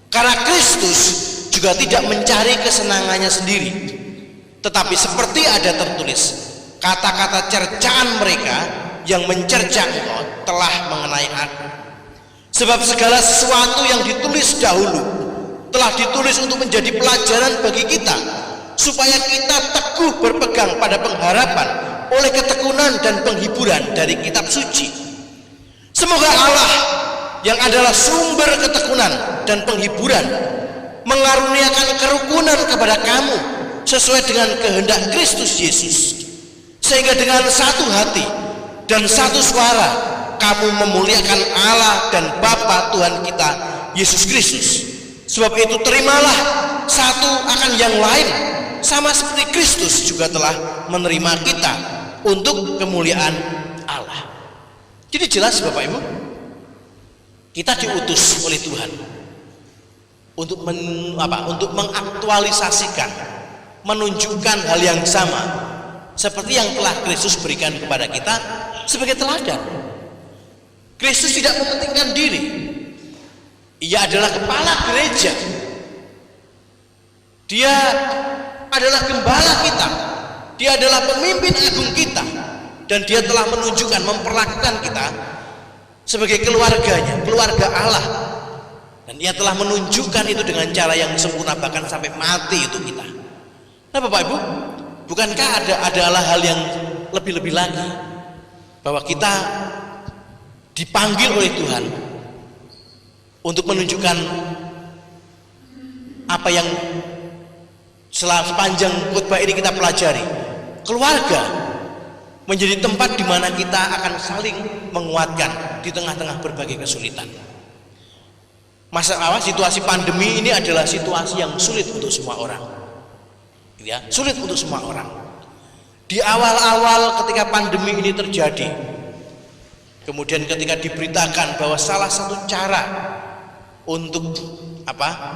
[SPEAKER 3] Karena Kristus juga tidak mencari kesenangannya sendiri. Tetapi seperti ada tertulis, kata-kata cercaan mereka yang mencerca engkau telah mengenai aku. Sebab segala sesuatu yang ditulis dahulu telah ditulis untuk menjadi pelajaran bagi kita, supaya kita teguh berpegang pada pengharapan oleh ketekunan dan penghiburan dari kitab suci. Semoga Allah yang adalah sumber ketekunan dan penghiburan mengaruniakan kerukunan kepada kamu sesuai dengan kehendak Kristus Yesus, sehingga dengan satu hati dan satu suara kamu memuliakan Allah dan Bapa Tuhan kita Yesus Kristus. Sebab itu terimalah satu akan yang lain, sama seperti Kristus juga telah menerima kita untuk kemuliaan Allah. Jadi jelas Bapak Ibu, kita diutus oleh Tuhan untuk untuk mengaktualisasikan, menunjukkan hal yang sama seperti yang telah Kristus berikan kepada kita sebagai teladan. Kristus tidak mementingkan diri. Ia adalah kepala gereja. Dia adalah gembala kita. Dia adalah pemimpin agung kita. Dan dia telah menunjukkan, memperlakukan kita sebagai keluarganya, keluarga Allah. Dan ia telah menunjukkan itu dengan cara yang sempurna, bahkan sampai mati itu kita. Nah Bapak Ibu, bukankah adalah hal yang lebih-lebih lagi bahwa kita dipanggil oleh Tuhan untuk menunjukkan apa yang sepanjang khotbah ini kita pelajari. Keluarga menjadi tempat di mana kita akan saling menguatkan di tengah-tengah berbagai kesulitan. Masalah situasi pandemi ini adalah situasi yang sulit untuk semua orang. Ya, sulit untuk semua orang. Di awal-awal ketika pandemi ini terjadi, kemudian ketika diberitakan bahwa salah satu cara untuk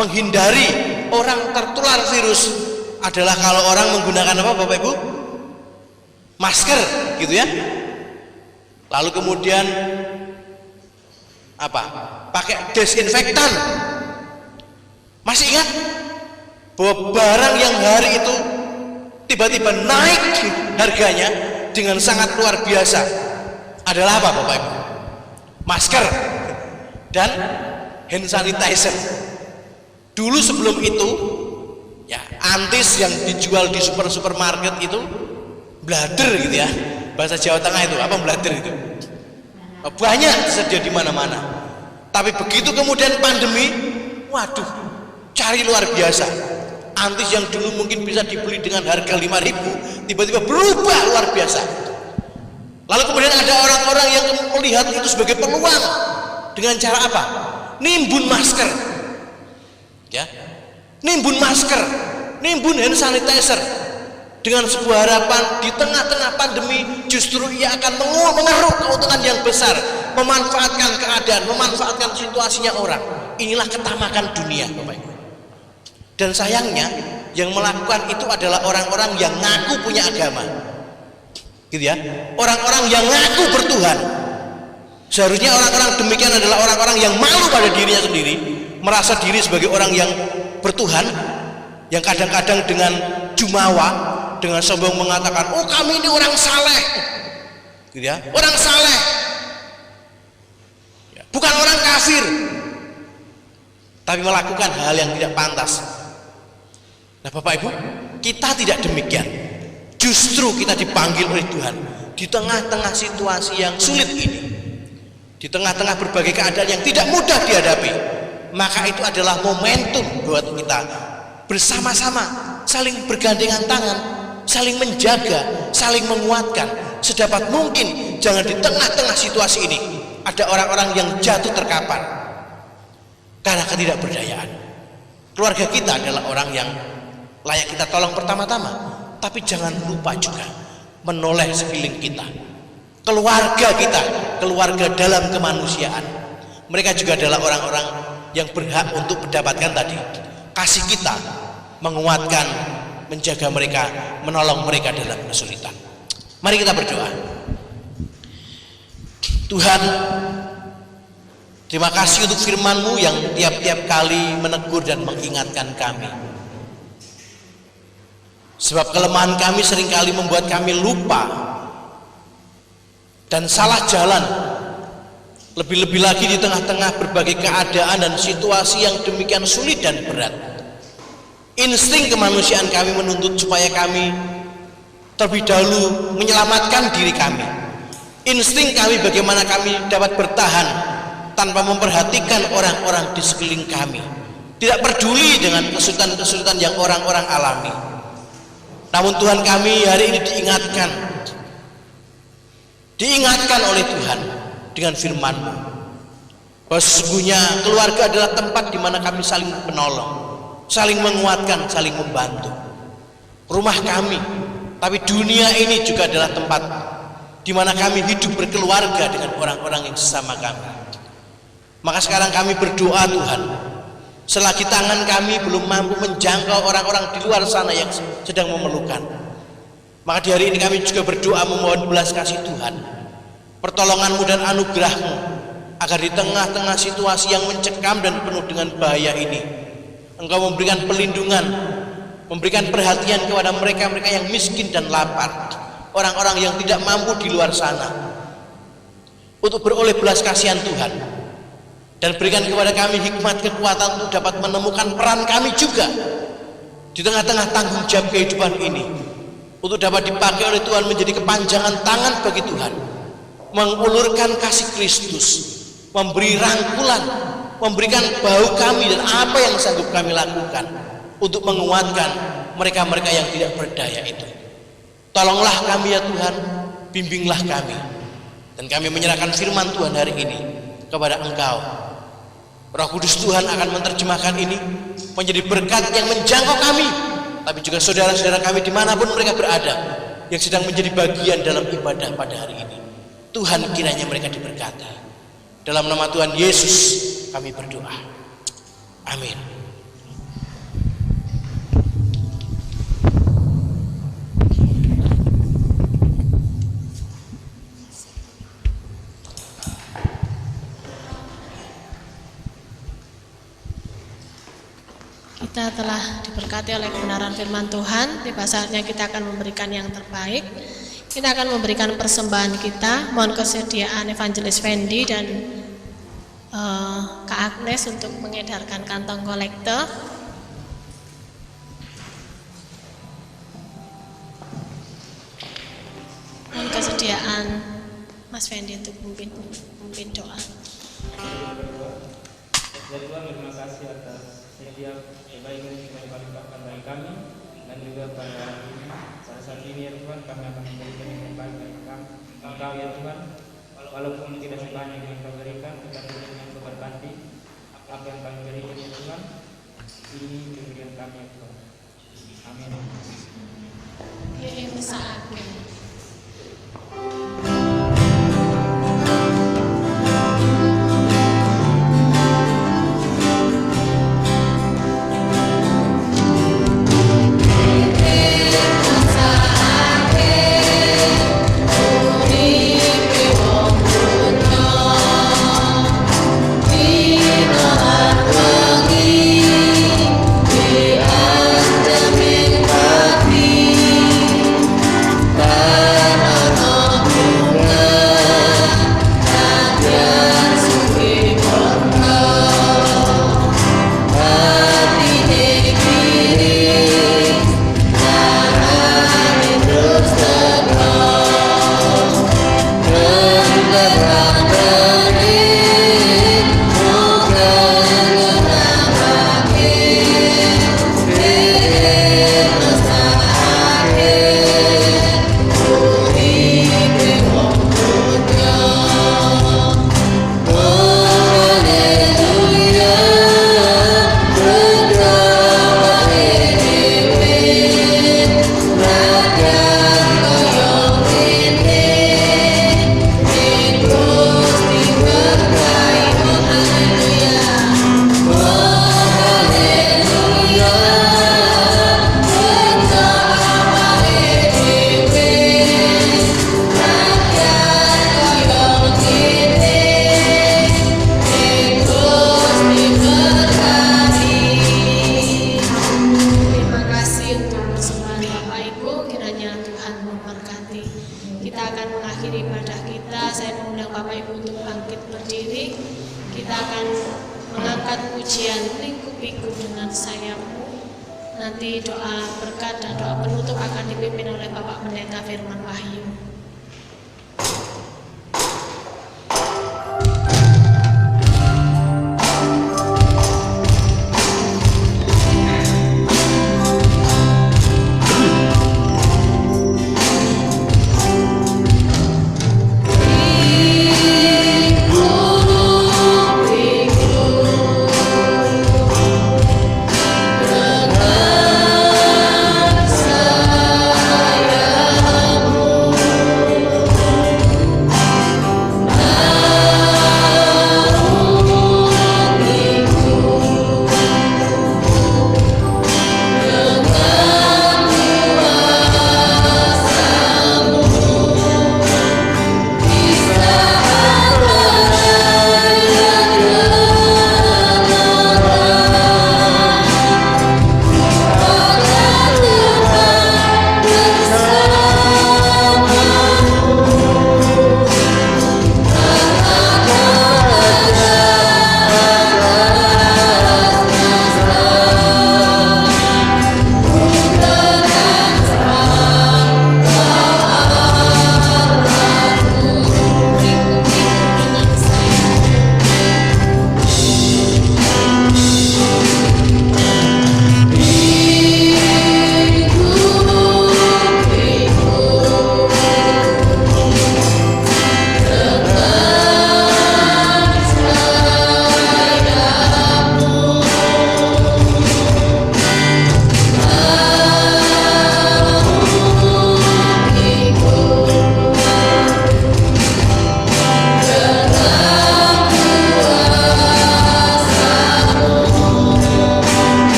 [SPEAKER 3] menghindari orang tertular virus adalah kalau orang menggunakan apa Bapak Ibu? Masker, gitu ya. Lalu kemudian pakai desinfektan. Masih ingat bahwa barang yang hari itu tiba-tiba naik harganya dengan sangat luar biasa adalah apa Bapak Ibu? Masker dan hand sanitizer. Dulu sebelum itu ya, antis yang dijual di supermarket itu blader gitu ya, bahasa Jawa Tengah itu apa blader itu, banyak tersedia di mana-mana. Tapi begitu kemudian pandemi, waduh, cari luar biasa. Antis yang dulu mungkin bisa dibeli dengan harga 5.000 tiba-tiba berubah luar biasa. Lalu kemudian ada orang-orang yang melihat itu sebagai peluang dengan cara apa? Nimbun masker, ya, nimbun masker, nimbun hand sanitizer dengan sebuah harapan di tengah-tengah pandemi justru ia akan mengeruk keuntungan yang besar, memanfaatkan keadaan, memanfaatkan situasinya orang. Inilah ketamakan dunia, Bapak Ibu. Dan sayangnya yang melakukan itu adalah orang-orang yang ngaku punya agama, gitu ya, orang-orang yang ngaku bertuhan. Seharusnya orang-orang demikian adalah orang-orang yang malu pada dirinya sendiri, merasa diri sebagai orang yang bertuhan, yang kadang-kadang dengan jumawa, dengan sombong mengatakan, oh kami ini orang saleh, gitu ya, orang saleh, bukan orang kafir, tapi melakukan hal yang tidak pantas. Nah Bapak Ibu, kita tidak demikian. Justru kita dipanggil oleh Tuhan di tengah-tengah situasi yang sulit ini, di tengah-tengah berbagai keadaan yang tidak mudah dihadapi, maka itu adalah momentum buat kita bersama-sama saling bergandengan tangan, saling menjaga, saling menguatkan. Sedapat mungkin jangan di tengah-tengah situasi ini ada orang-orang yang jatuh terkapar karena ketidakberdayaan. Keluarga kita adalah orang yang layak kita tolong pertama-tama, tapi jangan lupa juga menoleh sekeliling kita, keluarga kita, keluarga dalam kemanusiaan. Mereka juga adalah orang-orang yang berhak untuk mendapatkan tadi kasih kita, menguatkan, menjaga mereka, menolong mereka dalam kesulitan. Mari kita berdoa. Tuhan, terima kasih untuk firman-Mu yang tiap-tiap kali menegur dan mengingatkan kami. Sebab kelemahan kami seringkali membuat kami lupa dan salah jalan. Lebih-lebih lagi di tengah-tengah berbagai keadaan dan situasi yang demikian sulit dan berat. Insting kemanusiaan kami menuntut supaya kami terlebih dahulu menyelamatkan diri kami. Insting kami bagaimana kami dapat bertahan tanpa memperhatikan orang-orang di sekeliling kami, tidak peduli dengan kesulitan-kesulitan yang orang-orang alami. Namun Tuhan kami hari ini diingatkan oleh Tuhan dengan firman-Mu, bahwa sesungguhnya keluarga adalah tempat di mana kami saling menolong, saling menguatkan, saling membantu. Rumah kami, tapi dunia ini juga adalah tempat di mana kami hidup berkeluarga dengan orang-orang yang sesama kami. Maka sekarang kami berdoa Tuhan, selagi tangan kami belum mampu menjangkau orang-orang di luar sana yang sedang memerlukan, maka di hari ini kami juga berdoa memohon belas kasih Tuhan, pertolongan-Mu dan anugerah-Mu, agar di tengah-tengah situasi yang mencekam dan penuh dengan bahaya ini, Engkau memberikan perlindungan, memberikan perhatian kepada mereka-mereka yang miskin dan lapar, orang-orang yang tidak mampu di luar sana, untuk beroleh belas kasihan Tuhan. Dan berikan kepada kami hikmat kekuatan untuk dapat menemukan peran kami juga di tengah-tengah tanggung jawab kehidupan ini, untuk dapat dipakai oleh Tuhan menjadi kepanjangan tangan bagi Tuhan, mengulurkan kasih Kristus, memberi rangkulan, memberikan bahu kami dan apa yang sanggup kami lakukan untuk menguatkan mereka-mereka yang tidak berdaya itu. Tolonglah kami ya Tuhan, bimbinglah kami, dan kami menyerahkan firman Tuhan hari ini kepada Engkau. Roh Kudus Tuhan akan menerjemahkan ini menjadi berkat yang menjangkau kami, tapi juga saudara-saudara kami dimanapun mereka berada yang sedang menjadi bagian dalam ibadah pada hari ini. Tuhan kiranya mereka diberkati. Dalam nama Tuhan Yesus kami berdoa. Amin.
[SPEAKER 1] Kita telah diberkati oleh kebenaran firman Tuhan. Tiba saatnya kita akan memberikan yang terbaik. Kita akan memberikan persembahan kita. Mohon kesediaan Evangelis Fendi dan Kak Agnes untuk mengedarkan kantong kolekte. Mohon kesediaan Mas Fendi untuk memimpin doa.
[SPEAKER 4] Ya Tuhan, terima kasih atas setiap kebaikan yang Tuhan limpahkan bagi kami, dan juga pada hari ini, saat ini ya Tuhan, kami akan memberikan yang terbaik bagi kami. Engkau ya Tuhan, walaupun tidak sebanyak yang Kau berikan, tetapi dengan Kau berkati apa yang kami berikan ya Tuhan, ini pemberian kami ya Tuhan. Amin.
[SPEAKER 1] Yesus Agung. Nanti doa berkat dan doa penutup akan dipimpin oleh Bapak Pendeta Firman Wahyu.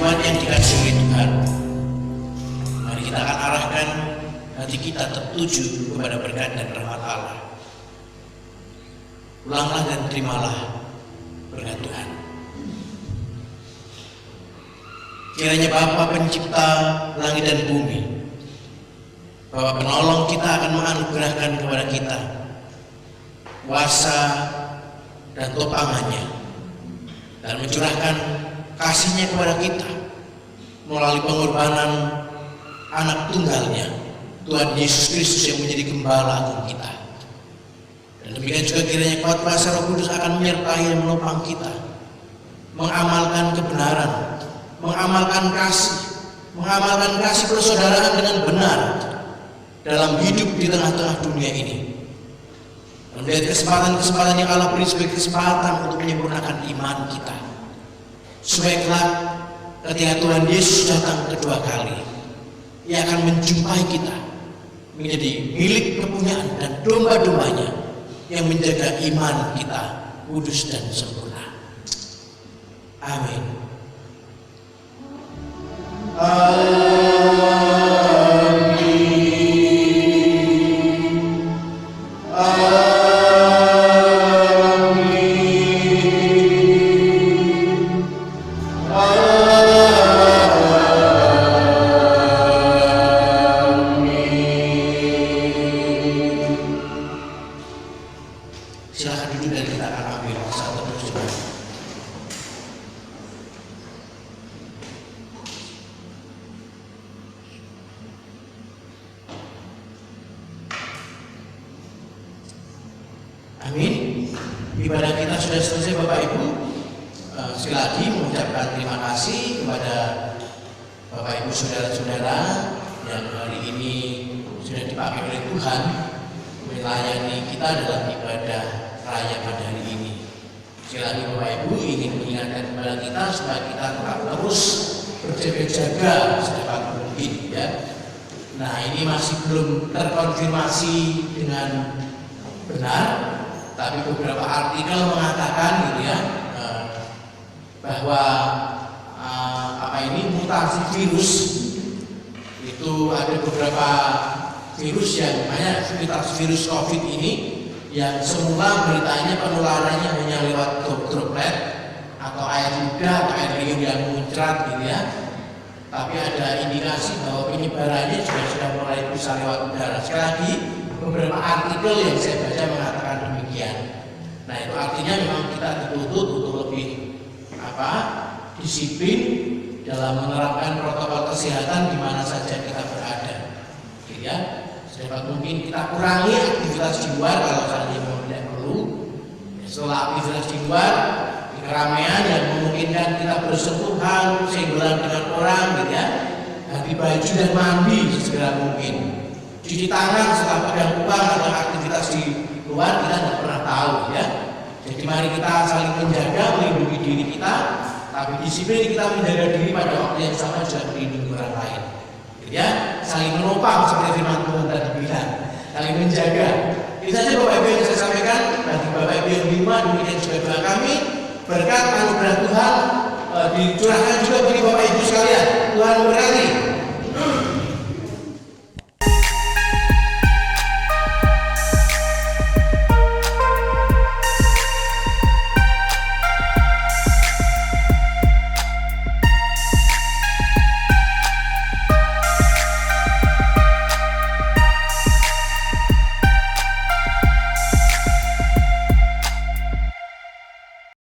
[SPEAKER 3] jemaat yang dikasihi oleh Tuhan, mari kita akan arahkan hati kita tertuju kepada berkat dan rahmat Allah. Ulanglah dan terimalah berkat Tuhan. Kiranya Bapa Pencipta langit dan bumi, Bapa Penolong kita, akan menganugerahkan kepada kita kuasa dan topangannya, dan mencurahkan kasih-Nya kepada kita melalui pengorbanan anak tunggalnya, Tuhan Yesus Kristus, yang menjadi gembala agung kita. Dan demikian juga kiranya kuat kuasa Roh Kudus akan menyertai dan menopang kita mengamalkan kebenaran, mengamalkan kasih persaudaraan dengan benar dalam hidup di tengah-tengah dunia ini. Melihat kesempatan-kesempatan yang Allah beri sebagai kesempatan untuk menyempurnakan iman kita, supaya kelak ketika Tuhan Yesus datang kedua kali, Ia akan menjumpai kita menjadi milik kepunyaan dan domba-dombanya yang menjaga iman kita kudus dan sempurna. Amin. Silakan duduk dan kita akan ambil satu persatu. Amin. Ibadah kita sudah selesai, Bapak Ibu. Sekali lagi mengucapkan terima kasih kepada Bapak Ibu saudara-saudara yang hari ini sudah dipakai oleh Tuhan melayani kita dalam ibadah raya pada hari ini. Sekali lagi Bapak Ibu ingin mengingatkan kepada kita supaya kita tetap terus berjaga-jaga secepat mungkin, ya. Nah, ini masih belum terkonfirmasi dengan benar, tapi beberapa artikel mengatakan gitu ya, bahwa mutasi virus itu ada beberapa virus yang banyak, mutasi virus COVID ini yang semula beritanya penularannya hanya lewat droplet atau air ludah atau air liur yang muncrat gitu ya, tapi ada indikasi bahwa penyebarannya juga sudah mulai bisa lewat udara. Sekali lagi beberapa artikel yang saya baca mengatakan demikian. Nah, itu artinya memang kita dituntut untuk lebih disiplin dalam menerapkan protokol kesehatan di mana saja kita berada, gitu ya. Sedapat mungkin kita kurangi aktivitas di luar kalau seandainya memang tidak perlu. Setelah aktivitas di luar, di keramaian yang memungkinkan kita bersentuhan, senggolan dengan orang, gitu ya. Ganti baju dan mandi segera mungkin. Cuci tangan setelah pegang uang atau aktivitas di luar, kita tidak pernah tahu, ya. Jadi mari kita saling menjaga, melindungi diri kita, tapi disiplin kita menjaga diri pada waktu yang sama juga melindungi orang lain. Ya, saling menopang seperti firman Tuhan tadi bilang, saling menjaga. Ini saja Bapak Ibu yang saya sampaikan. Bagi Bapak Ibu yang di rumah, demikian juga doa kami, berkat anugerah Tuhan dicurahkan juga bagi Bapak Ibu sekalian. Tuhan memberkati.